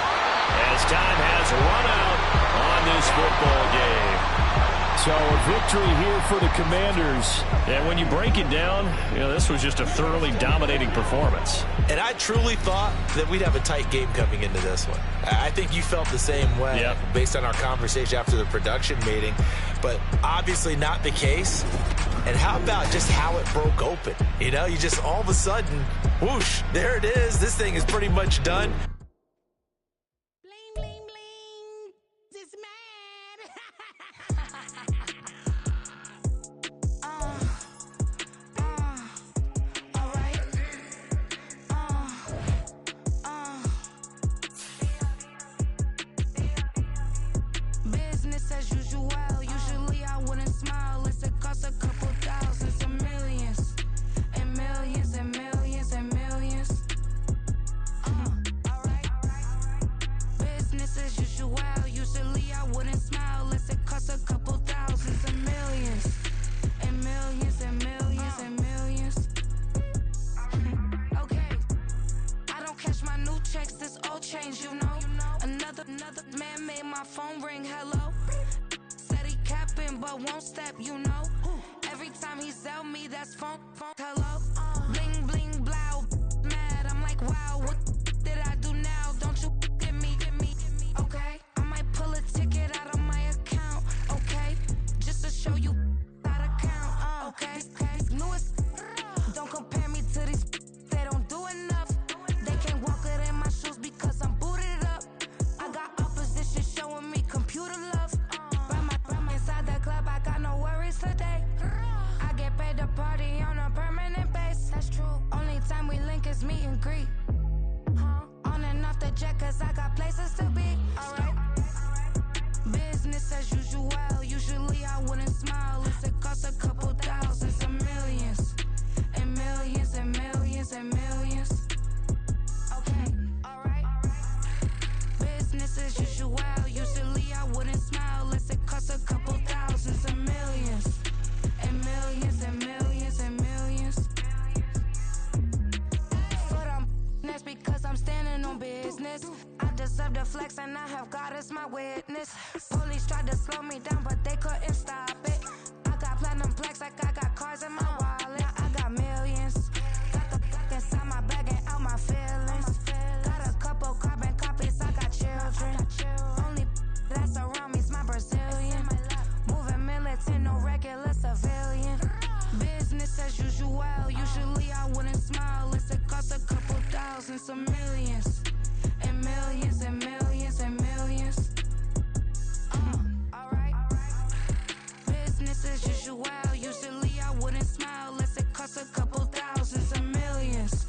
as time has run out on this football game. So a victory here for the Commanders. And when you break it down, this was just a thoroughly dominating performance. And I truly thought that we'd have a tight game coming into this one. I think you felt the same way based on our conversation after the production meeting. But obviously not the case. And how about just how it broke open? You just all of a sudden, whoosh, there it is. This thing is pretty much done. Bling, bling, bling. This mad. All right. Business as usual. Usually I wouldn't smile. It costs a couple thousands and millions. And millions and millions and millions. All right. Business as usual. Usually I wouldn't smile. It costs a couple thousands and millions. And millions and millions and millions. Okay. I don't cash my new checks. This old change, Another man made my phone ring. Hello. Said he capping but won't step, Every time he sell me, that's phone, hello. Bling, bling, blow, mad. I'm like, wow, what did I do now? Don't you get me, okay? I might pull a ticket out of my account, okay? Just to show you how to count, okay? Newest, don't compare me to these, they don't do enough. They can't walk it in my shoes because I'm booted up. I got opposition showing me computer love. Ram inside the club, I got no worries today. I get paid to party on a permanent base. That's true. Only time we link is meet and greet. On and off the jet, cause I got places to be. Alright. Business as usual. Usually I wouldn't smile. It costs a couple thousands and millions. And millions and millions and millions. Okay, alright. Business as usual. Usually I wouldn't smile. It costs a couple thousands and millions. And millions and millions and millions. But that's because I'm standing on business. I deserve the flex and I have God as my witness. Police tried to slow me down but they couldn't stop it. I got platinum plaques like I got cars in my wallet. I got millions. Got the fuck inside my bag and out my feelings. Got a couple carbon copies, I got children. Only that's around me's my Brazilian. Moving militant, no regular civilian. Business as usual. Usually I wouldn't smile. It costs a couple thousands of millions. And millions and millions and millions. Alright. Business as usual. Usually I wouldn't smile. It costs a couple thousands of millions.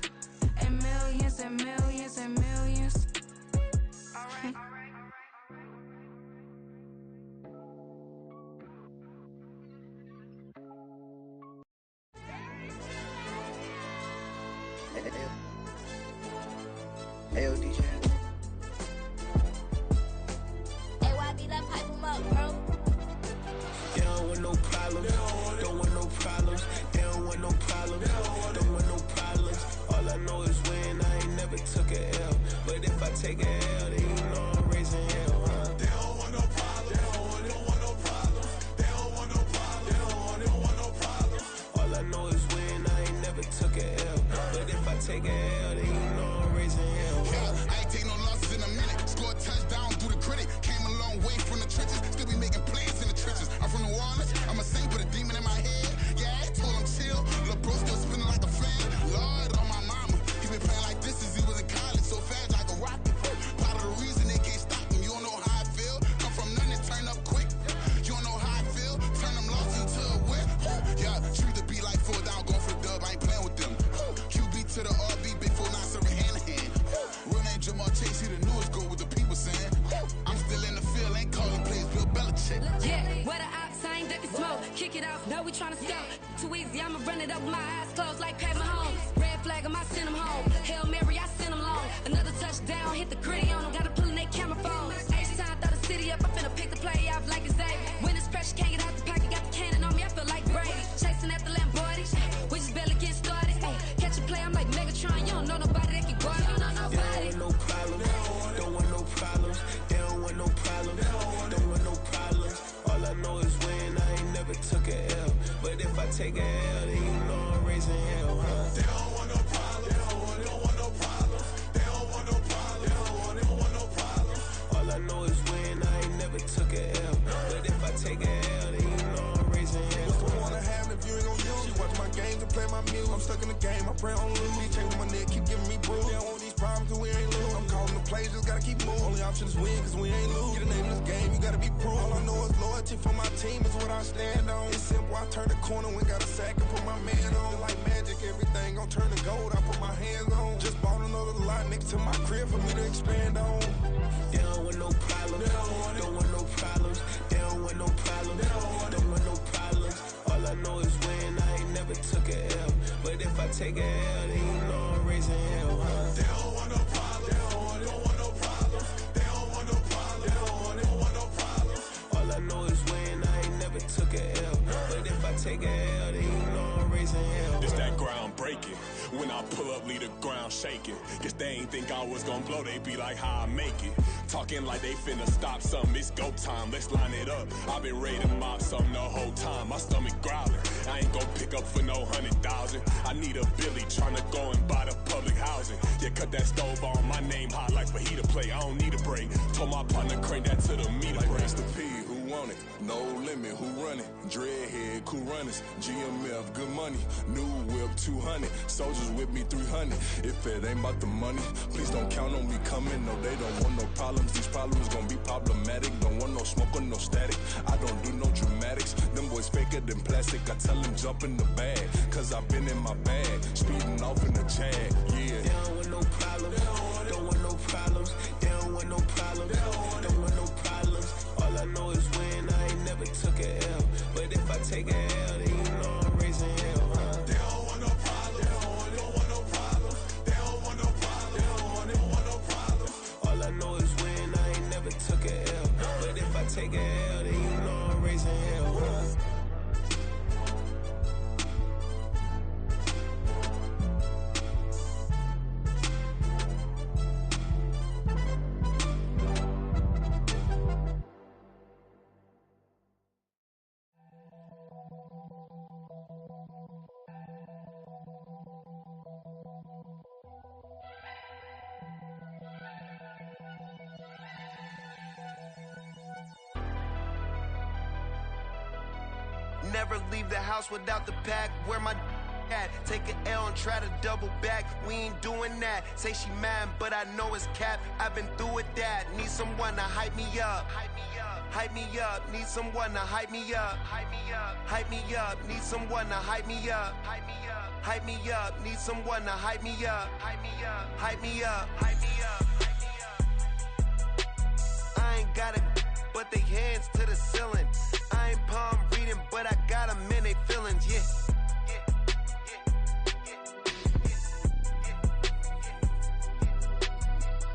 And millions and millions and millions. Alright. Hey, DJ. AYB, that pipe him up, bro. They don't want no problems. Don't want no problems. They don't want no problems. Don't want no problems. All I know is win. I ain't never took a L. But if I take a L, then you know I'm raising hell, huh? They don't want no problems. They don't want no problems. They don't want no problems. They don't want no problems. All I know is win. I ain't never took a L. But if I take a L, then you know I'm raising hell, huh? I ain't take no losses in a minute. Scored a touchdown through the critic. Came a long way from the trenches. Still be making plays in the trenches. I'm from New Orleans. I'm a saint with a demon in my head. Yeah, I told him chill. Lil' bro still spinning like a fan. Lord on my mama. He been playing like this since he was in college. So fast like a rocket. know we tryna score. Too easy, I'ma run it up with my eyes closed like Pat Mahomes. Red flag, I send them home. Hail Mary, I send them long. Another touchdown, hit the gritty on them. Gotta pull in their camera phone. H-time, throw the city up. I'm finna pick the play off like it's Xavier. When it's pressure, can't get out the pocket. Got the cannon on me, I feel like Brady. Chasing at the Lamborghini. We just barely getting started. Ay, catch a play, I'm like Megatron. You don't know nobody that can guard. You don't know nobody. They don't want no problems. Don't want no problems. They don't want no problems. Don't want no problems. All I know is win. I ain't never took a L. But if I take a L, then you know I'm raising hell, huh? They don't want no problems. They don't want no problems. They don't want no problems. They don't want no problems. All I know is win. I ain't never took a L. But if I take a L, then you know I'm raising hell. What's the one I have if you ain't gon' use? She watch my games and play my music. I'm stuck in the game. I pray on lose. He changing my neck, keep giving me bruise. They don't want these problems 'cause we ain't lose. I'm calling the plays, just gotta keep moving. Only option is win 'cause we ain't lose. Get a name in this game, you gotta be proof. All I know is loyalty for my team is what I stand on. It's simple, I turn the corner when got a sack and put my man on. Like magic, everything gon' turn to gold. I put my hands on. Just bought another lot next to my crib for me to expand on. They don't want no problems. Don't want no problems. They don't want no problems. Don't want no problems. All I know is win. I ain't never took a L. But if I take a L, then you know I'm raising hell, huh? They don't want no problems. They don't want no problems. They don't want no problems. They don't want no problems. All I know is win. I ain't never took a L. But if I take a L, then you know I'm raising hell. It's that ground breaking. When I pull up, leave the ground shaking. Guess they ain't think I was gonna blow, they be like, how I make it. Talking like they finna stop something, it's go time, let's line it up. I've been ready to mob something the whole time, my stomach growling. I ain't gon' pick up for no 100,000. I need a Billy tryna go and buy the public housing. Yeah, cut that stove on, my name hot like fajita play. I don't need a break. Told my partner crank that to the meter Like break. Mr. P, who want it? No limit, who run it? Dreadhead, cool runners. GMF, good money. New whip, 200. Soldiers with me, 300. If it ain't about the money, please don't count on me coming. No, they don't want no problems. These problems gon' be problematic. Don't want no smoke or no static. I don't do no dramatics. Them boys faker than plastic. I tell them jump in the bag, 'cause I've been in my bag. Speeding off in the Jag, yeah. They don't want no problems. Don't want no problems. They don't want no problems. Don't want no problems. All I know is win. I ain't never took a L. But if I take a L, then you know I'm raising hell, huh? They don't want no problems. They don't want no problems. They don't want no problems. They don't want no problems. All I know is win. I ain't never took a L. But if I take a L, then you know I'm raising hell, huh? Never leave the house without the pack. Where my at? Take an L and try to double back. We ain't doing that. Say she mad, but I know it's cap. I've been through with that. Need someone to hype me up. Hype me up. Need someone to hype me up. Hype me up. Need someone to hype me up. Hype me up. Need someone to hype me up. Hype me up. Hype me up. Hype me up. I ain't got it, but they hands to the ceiling. I ain't palm reading, but I got them in they feelings, yeah.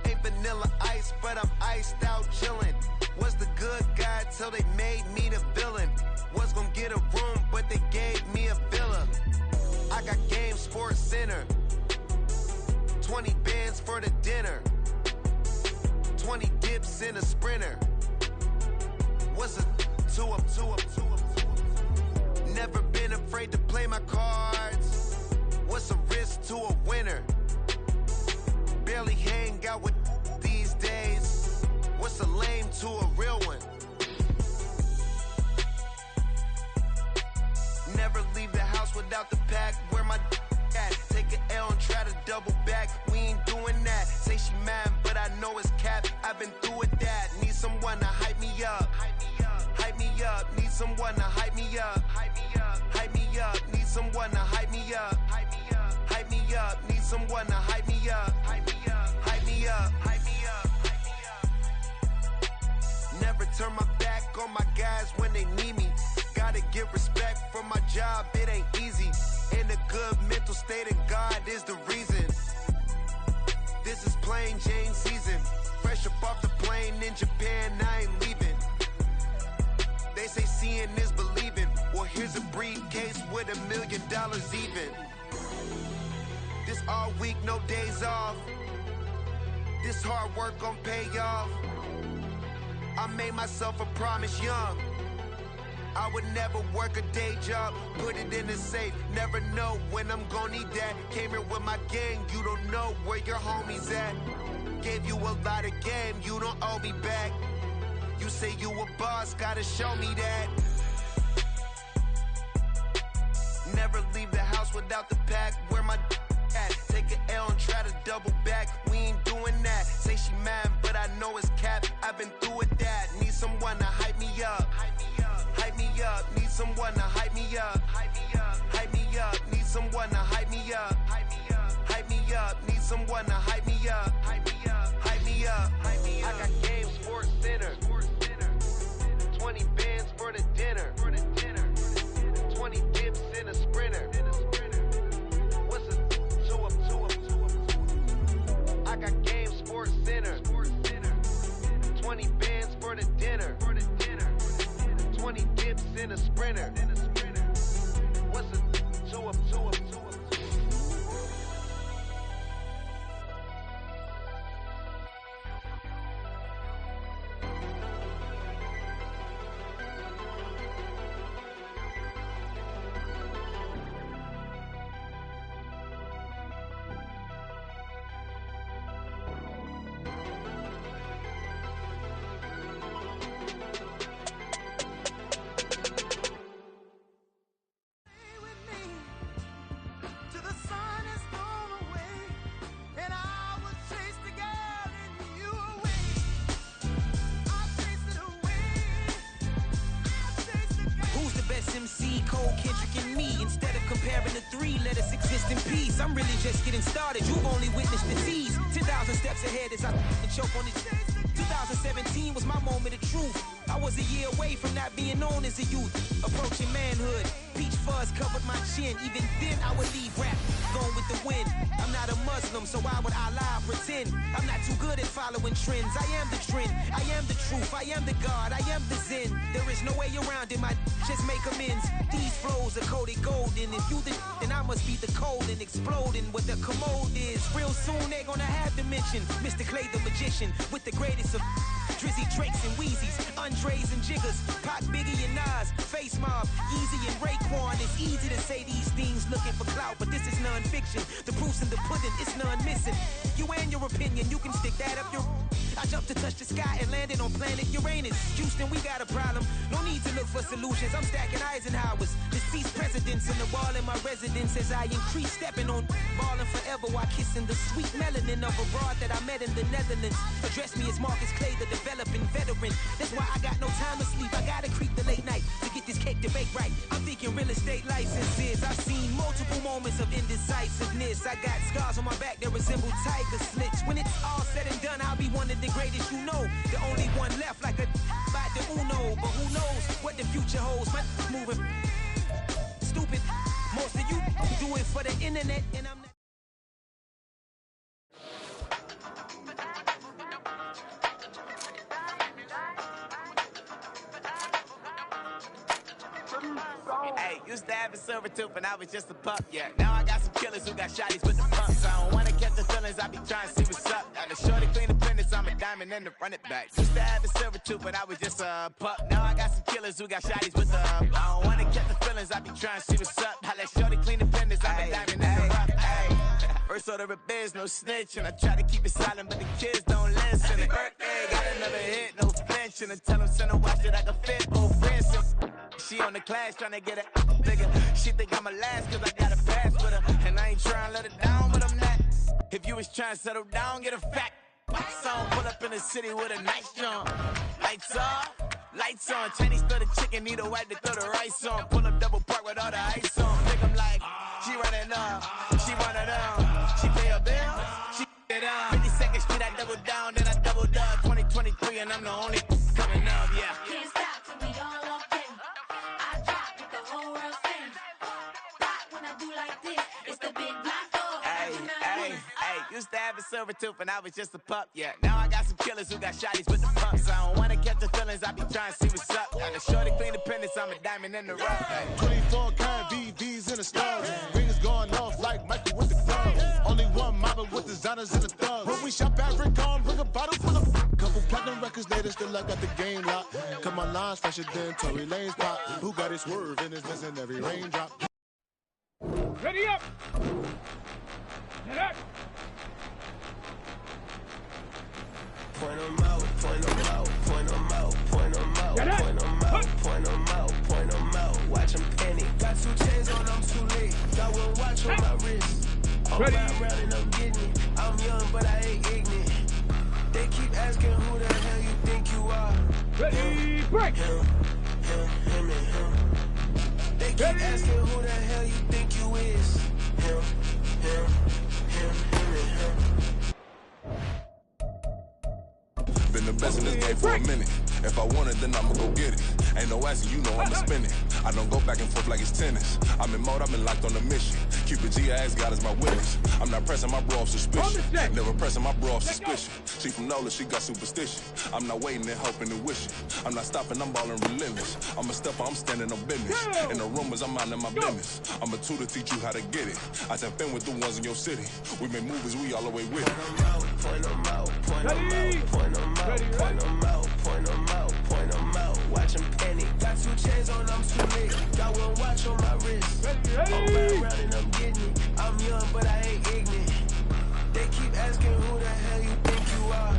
Ain't vanilla ice, but I'm iced out chillin'. Was the good guy till they made me the villain. Was gon' get a room, but they gave me a villa. I got Game Sports Center. 20 bands for the dinner. 20 dips in a Sprinter. What's a two up? Never been afraid to play my cards. What's a risk to a winner? Barely hang out with these days. What's a lame to a real one? Never leave the house without the pack. Where my at? Take an L and try to double back. We ain't doing that. Say she mad, but I know it's cap. I've been through with that. Need someone to hype me up. Hype me up. Need someone to hype me up. Hype me up. Need someone to hype me up. Hype me up. Need someone to hype me up. Hype me up. Hype me up. Never turn my back on my guys when they need me. Gotta get respect from on my job, it ain't easy. In a good mental state of God is the reason. This is plain Jane season. Fresh up off the plane in Japan, I ain't leaving. They say seeing is believing. Well, here's a briefcase with $1 million even. This all week, no days off. This hard work gon' pay off. I made myself a promise young. I would never work a day job, put it in the safe. Never know when I'm gon' need that. Came here with my gang, you don't know where your homies at. Gave you a lot of game, you don't owe me back. You say you a boss, gotta show me that. Never leave the house without the pack. Where my at? Take an L and try to double back. We ain't doing that. Say she mad, but I know it's cap. I've been through with that. Need someone to hype me up. Hype me up. Need someone to hype me up. Hype me up. Need someone to hype me up. Hype me up. Need someone to hype me up. Hype me up. I got game, sports center. 20 bands for the dinner. 20 dips in a sprinter. What's a two up? I got game, sports center. 20 bands for the dinner. 20 dips in a sprinter. What's a two up? I'm really just getting started. You've only witnessed the tease. 10,000 steps ahead as I choke on this. 2017 was my moment of truth. I was a year away from not being known as a youth. Approaching manhood. Peach fuzz covered my chin. Even then I would leave rap going with the wind. I'm not a Muslim, so why would I lie or pretend? I'm not too good at following trends. I am the trend. I am the truth. I am the God. I am the Zen. There is no way around it. My just make amends. These flows are coated golden. If you the then I must be the cold and exploding what the commode is. Real soon they gonna have to mention Mr. Clay the magician with the greatest of Drizzy, Drakes, and Wheezies, Andres and Jiggers, Pac, Biggie, and Nas, Face Mob, Easy and Raekwon. It's easy to say these things looking for clout, but this is non-fiction. The proof's in the pudding, it's none missing. You and your opinion, you can stick that up your... I jumped to touch the sky and landed on planet Uranus. Houston, we got a problem. No need to look for solutions. I'm stacking Eisenhowers. Deceased presidents in the wall in my residence as I increase stepping on ballin' forever while kissing the sweet melanin of a broad that I met in the Netherlands. Address me as Marcus Clay, the developing veteran. That's why I got no time to sleep. I gotta creep the late night to get this cake to bake right. I'm thinking real estate licenses. I've seen multiple moments of indecisiveness. I got scars on my back that resemble tiger slits. When it's all said and done, I'll be one of the greatest you know. The only one left like a by the Uno. But who knows what the future holds. My moving stupid. Most of you do it for the internet and I'm not. Hey, used to have a silver tooth and I was just a pup, yeah. Now I got some killers who got shotties with the pumps. I don't wanna catch the feelings, I be trying to see what's up. Got the shorty clean the business, I'm a diamond and the run it back. Used to have a silver tooth but I was just a pup. Now I got some killers who got shotties with the I don't wanna catch the feelings, I be trying to see what's up. I let shorty clean the business, I'm a diamond and the rough. First order of biz, no snitch, and I try to keep it silent, but the kids don't listen. And birthday, got another hit, no flinch, and I tell them send a watch that I can fit, old friends. She on the class tryna get it bigger. She think I'm a last cause I got a pass with her. And I ain't tryna let her down, but I'm not. If you was tryna settle down, get a fact. Song pull up in the city with a nice jump. Lights off, lights on. Chinese throw the chicken, need a wipe to throw the rice on. Pull up double park with all the ice on. Think I'm like, she running up, she running up. She pay her bill, she it up. 52nd Street, I double down, then I doubled up. 2023 and I'm the only coming up, yeah. Can't stop till we all walk in. I drop with the whole world sing. silver tooth and I was just a pup, yeah. Now I got some killers who got shotties with the pumps. I don't wanna catch the feelings, I be trying to see what's up. Got a shorty clean the pennies, I'm a diamond in the rough. 24 karat VVs in the stars. Rings going off like Michael with the clubs. Only one mobbing with designers in the thugs. When we shop at Rincon, bring a bottle full of couple platinum records later, still I got the game locked. Cut my lines fresher than Tory Lane's pop. Who got his swerve and is missing every raindrop. Ready up! Get up! Point them out, point them out, point them out, point them out, point them out, point them out, point them out. Watch them panic. Got 2 chains on, I'm too late. Got 1 watch on my wrist. I'm round and I'm getting it. I'm young, but I ain't ignorant. They keep asking who the hell you think you are. Ready, break! Him and him. They keep asking who the hell you think you is. Him and him. Been the best in this game for a minute. If I want it, then I'ma go get it. Ain't no asking, you know I'ma spin it. I don't go back and forth like it's tennis. I'm in mode, I've been locked on a mission. Cupid G, I ask God as my witness. I'm not pressing my bro off suspicion. Never pressing my bro off suspicion. She from Nola, she got superstition. I'm not waiting and hoping and wishing. I'm not stopping, I'm balling relentless. I'm a stepper, I'm standing on business. In the rumors, I'm minding my business. I'm a tutor, teach you how to get it. I tap in with the ones in your city. We make movies, we all the way with it. Point them out, point them out, point them out, point them out, point them out, point them out. Watch them panic. Got 2 chains on, I'm too late. Got 1 watch on my wrist. I'm round and I'm getting it. I'm young, but I ain't ignorant. They keep asking who the hell you think you are.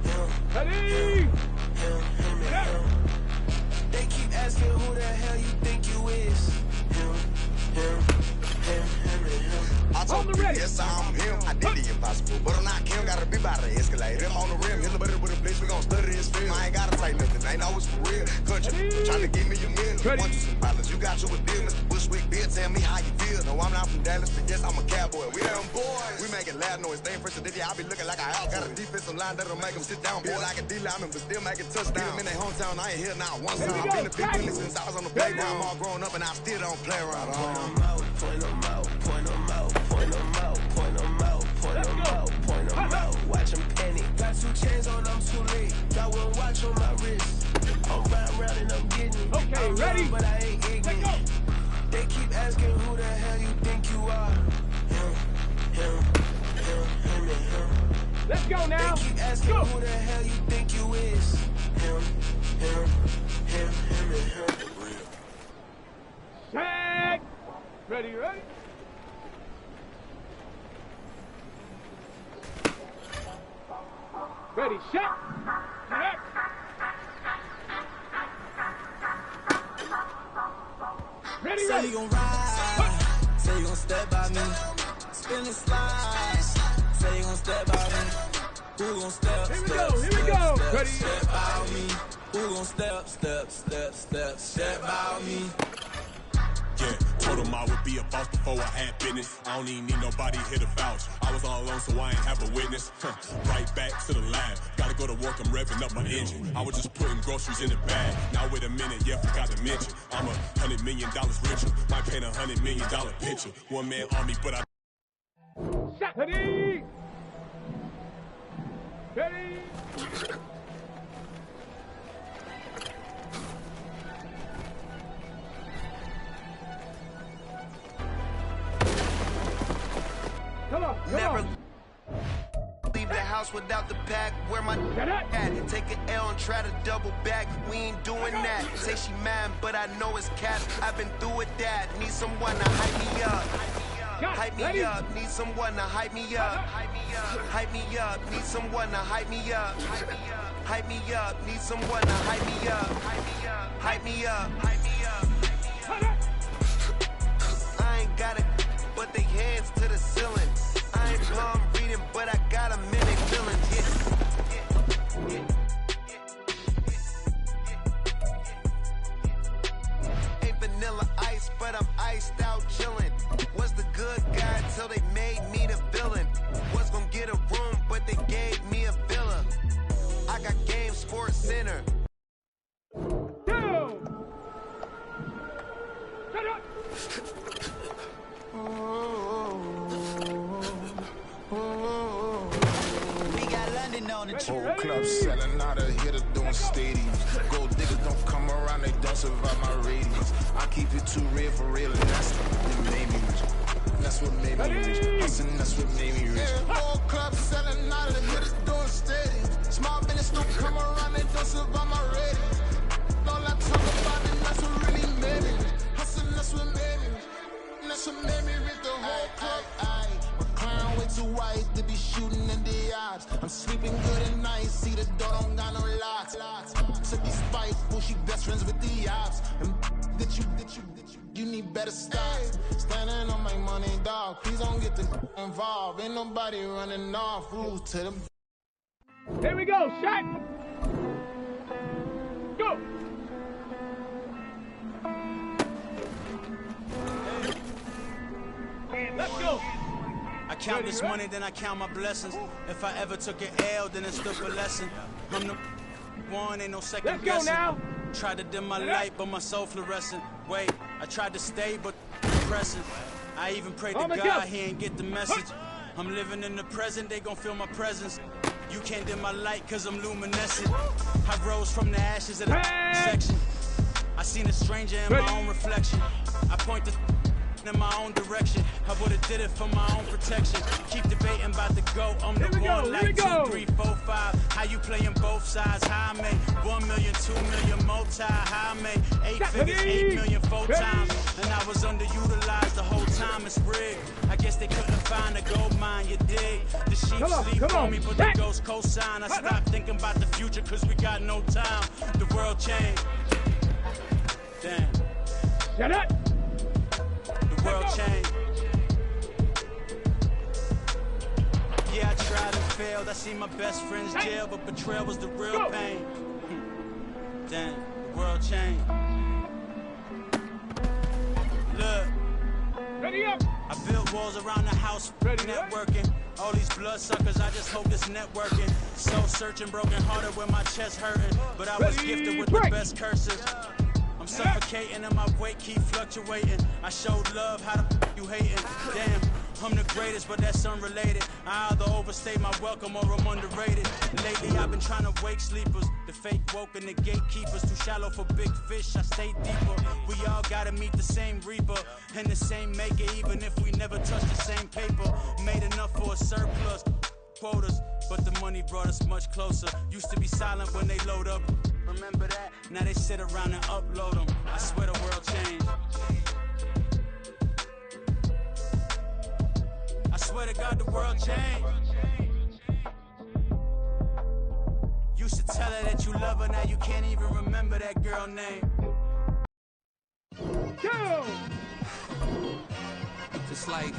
Him and him. They keep asking who the hell you think you is. Him and him. I told the yes, I'm him. I did the impossible, but I'm not Kim. Gotta be by the escalator. I'm on the rim, hit the butter with a blitz. We gon' study his film. I ain't gotta take nothing. Ain't know it's for real. Country, trying to give me a meal. You want you some violence? You got you a deal, Mr. Bushwick. Bill, tell me how you feel. No, I'm not from Dallas, but yes, I'm a cowboy. We them boys. We making loud noise. Staying fresh today. I be looking like a house. Got a defensive line that'll make them sit down. Feel like a D lineman, but still making touchdowns. Them in their hometown, I ain't here now. One time. I've been a big bully since I was on the playground. I'm all grown up and I still don't play around. Point them out, point them out, point them out, point them out, point them out, point them out, point them out. Watch them panic. Got 2 chains on, I'm too late. Got 1 watch on my wrist. I'm round and I'm getting it. Okay, I'm ready? Young, but I ain't ignorant. They keep asking who the hell you think you are. Him and him. Let's go now. They keep asking who the hell you think you is. Him and him. Set. Ready? Ready, set. Get up. Ready. Say you gon' ride. Say you gon' step by me. Spin and slide. Say you gon' step by me. Who gon' step? Here we go. Ready. Step by me. Who gon' step by me? Yeah, told him I would be a boss before I had business. I don't even need nobody here to vouch. I was all alone, so I ain't have a witness. Right back to the lab. Gotta go to work, I'm revving up my engine. I was just putting groceries in the bag. Now wait a minute, yeah, forgot to mention. I'm $100 million richer. Might paint $100 million picture. One man army, but I... Ready. Ready. Come on. Never leave the house without the pack. Where my at? Take an L and try to double back. We ain't doing that. Say she mad, but I know it's cap. I've been through with that. Need someone to hype me up. Hype me up. Need someone to hype me up. Hype me up. Need someone to hype me up. Hype me up. Need someone to hype me up. Hype me up. Hype me up. I ain't got it, but they hands to the ceiling. I ain't palm reading, but I got a minute feeling. Ain't vanilla ice, but I'm iced out chillin'. Was the good guy till they made me the villain. Was gonna get a room, but they gave me a villa. I got Game Sports Center. Madden on the Whole club selling out of hitter doing stadiums. Gold diggers don't come around, they don't survive my ratings. I keep it too real for real, and that's what made me rich. That's what made me rich. Hustling, that's what made me rich. Yeah, whole club selling out of hitters doing stadiums. Small business don't come around, they don't survive my ratings. All I talk about it, that's what really made me rich. Hustling, that's what made me rich. That's what made me rich. The whole club. My crown way too white to be shooting in the odds. I'm sleeping good at night, see the door don't got no locks. To be spiteful, she best friends with the ops. And you need better stop. Standing on my money, dog. Please don't get involved. Ain't nobody running off. Rules to them. Here we go, shot. Go. Let's go. I count this money, then I count my blessings. If I ever took an L, then it's still a lesson. I'm the one, ain't no second guessing. Tried to dim my light, but my soul fluorescent. Wait, I tried to stay, but depressing. I even prayed to God, he ain't get the message. I'm living in the present, they gon' feel my presence. You can't dim my light, cause I'm luminescent. I rose from the ashes of the section. I seen a stranger in my own reflection. I point the in my own direction. I would've did it for my own protection. Keep debating about the go. I'm the one like 2, 3, 4, 5. How you playing both sides? How I made 1 million, 2 million multi. How I made 8 figures, 8 million 4 times. And I was underutilized the whole time. It's rigged. I guess they couldn't find a gold mine. You dig? The sheep sleep on me, but the ghost co-sign. I stopped thinking about the future cause we got no time. The world changed. Damn. Shut up. World change. Yeah, I tried and failed. I seen my best friends jail, but betrayal was the real pain. Damn, the world changed. Look, ready up. I built walls around the house, networking. All these blood suckers, I just hope this networking. Soul searching, broken hearted with my chest hurting, but I was gifted with the best curses. I'm suffocating and my weight keep fluctuating. I showed love, how the f you hating? Damn, I'm the greatest, but that's unrelated. I either overstay my welcome or I'm underrated. Lately I've been trying to wake sleepers. The fake woke and the gatekeepers. Too shallow for big fish, I stay deeper. We all gotta meet the same reaper and the same maker, even if we never touch the same paper. Made enough for a surplus quotas, but the money brought us much closer. Used to be silent when they load up. Remember that? Now they sit around and upload them. I swear the world changed. I swear to God the world changed. Used to tell her that you love her, now you can't even remember that girl name. Go! Just like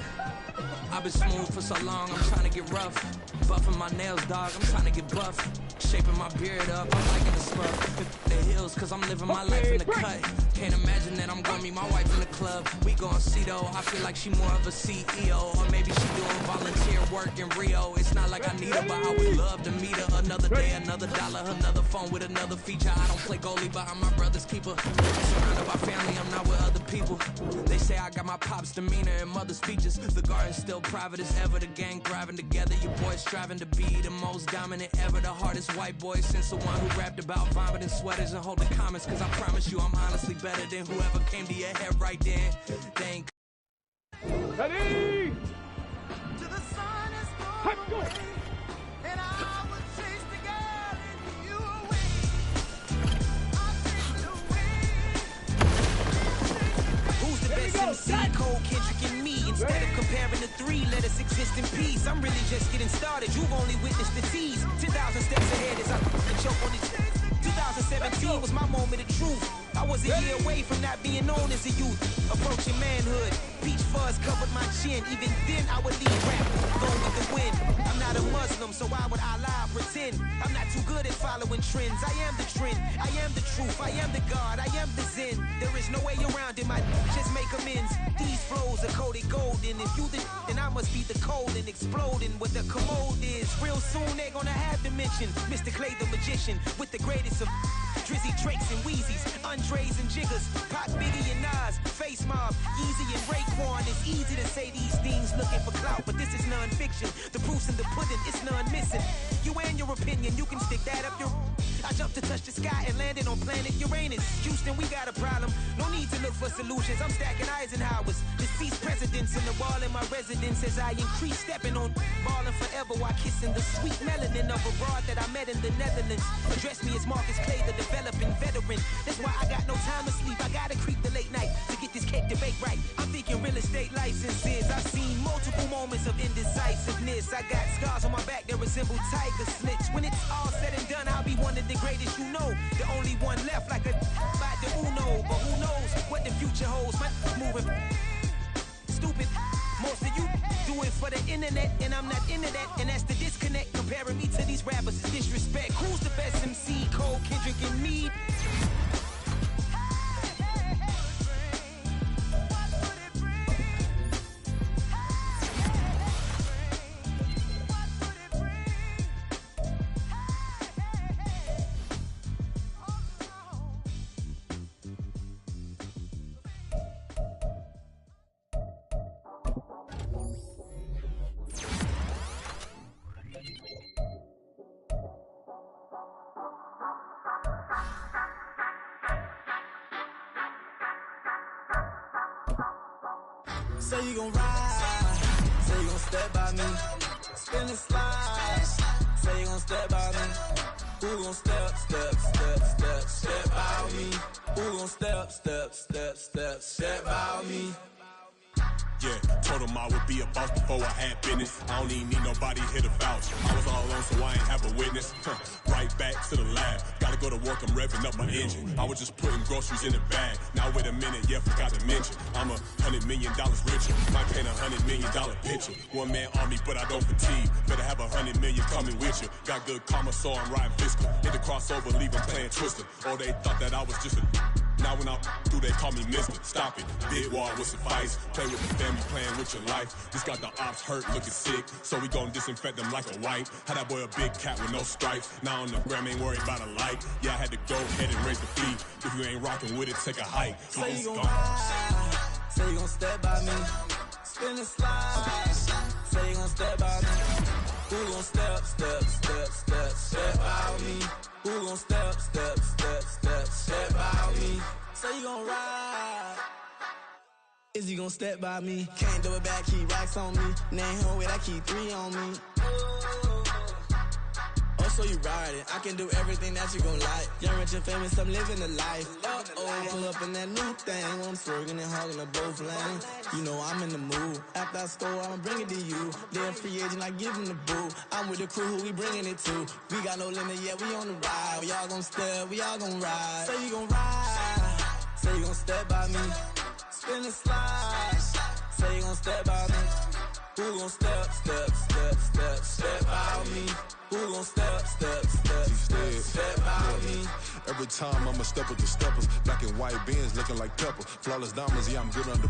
I've been smooth for so long, I'm trying to get rough. Buffing my nails, dog, I'm trying to get buff. Shaping my beard up, I'm liking the scruff. The hills, cause I'm living my life in the cut. Can't imagine that I'm gonna meet my wife in the club. We gon' see though, I feel like she more of a CEO. Or maybe she doing volunteer work in Rio. It's not like I need her, but I would love to meet her. Another day, another dollar, another phone with another feature. I don't play goalie, but I'm my brother's keeper. Surrounded by family, I'm not with other people. They say I got my pop's demeanor and mother's features. The garden's still private as ever, the gang thriving together. Your boys striving to be the most dominant ever. The hardest white boy since the one who rapped about vomiting sweaters and holding comments. Cause I promise you I'm honestly better than whoever came to your head right then. They ain't ready. Hot go. Who's the best MC? Cole, Kendrick, and me. Instead of comparing the three, let us exist in peace. I'm really just getting started. You've only witnessed the tease. 10,000 steps ahead as I choke on these. 2017 was my moment of truth. I was a year away from not being known as a youth. Approaching manhood, peach fuzz covered my chin. Even then I would leave rap, going with the wind. I'm not a Muslim, so why would I lie or pretend? I'm not too good at following trends. I am the trend, I am the truth, I am the God, I am the Zen. There is no way around it, my just make amends. These flows are coated golden. If you then I must be the cold and exploding what the commode is. Real soon they gonna have to dimension. Mr. Clay the magician with the greatest of Drizzy, Drakes, and Wheezies, Andres and Jiggers, Pac, Biggie, and Nas, Face Mob, Yeezy, and Raekwon. It's easy to say these things looking for clout, but this is non-fiction. The proof's in the pudding, it's none missing. You and your opinion, you can stick that up your... I jumped to touch the sky and landed on planet Uranus. Houston, we got a problem. No need to look for solutions. I'm stacking Eisenhowers. Deceased presidents in the wall in my residence as I increase stepping on ballin' forever while kissing the sweet melanin of a broad that I met in the Netherlands. Address me as Marcus Clay, the developing veteran. That's why I got no time to sleep. I gotta creep the late night to get this cake to bake right. I'm thinking real estate licenses. I've seen multiple moments of indecisiveness. I got scars on my back that resemble tiger slits. When it's all said and done, I'll be one of the greatest you know. The only one left like a by the Uno. But who knows what the future holds? My moving stupid. Most of you do it for the internet, and I'm not into that. And that's the disconnect. Comparing me to these rappers is disrespect. Who's the best MC? Cole, Kendrick, and me? Say you gon' ride, say you gon' step by me, spin and slide, say you gon' step by me, who gon' step by me, who gon' step by me. Yeah, told him I would be a boss before I had business. I don't even need nobody here to vouch. I was all alone, so I ain't have a witness. Right back to the lab. Gotta go to work, I'm revving up my engine. I was just putting groceries in the bag. Now wait a minute, yeah, forgot to mention. I'm $100 million richer. Might paint $100 million picture. One man army, but I don't fatigue. Better have 100 million coming with you. Got good karma, so I'm riding fiscal. Hit the crossover, leave them playing Twister. Oh, they thought that I was just a... Now when I do, they call me Mister. Stop it. Big wall would suffice. Play with the family, playing with your life. This got the ops hurt, looking sick. So we gon' disinfect them like a wipe. Had that boy a big cat with no stripes. Now on the gram, ain't worried about a light. Yeah, I had to go ahead and raise the fee. If you ain't rocking with it, take a hike. Say you gon' ride, say you gon' step by me, spin and slide. Say you gon' step by me. Who gon' step by me? Who gon' step by me? Say you gon' ride. Is he gon' step by me? Can't do it back, keep racks on me. Name home with I keep 3 on me. Oh, so you ride it. I can do everything that you gon' like. Young, rich, and famous, I'm living the life. Pull up in that new thing. I'm swerving and hogging up both lanes. You know I'm in the mood. After I score, I'ma bring it to you. They're a free agent, I give them the boo. I'm with the crew, who we bringing it to. We got no limit, yeah, we on the ride. We all gon' step, we all gon' ride. Say you gon' ride. Say you gon' step by me. Spin and slide. Say you gon' step by me. Who gon' step by me? Who gon' step by me? Every time I'ma step with the steppers. Black and white beans looking like pepper. Flawless diamonds, yeah, I'm good under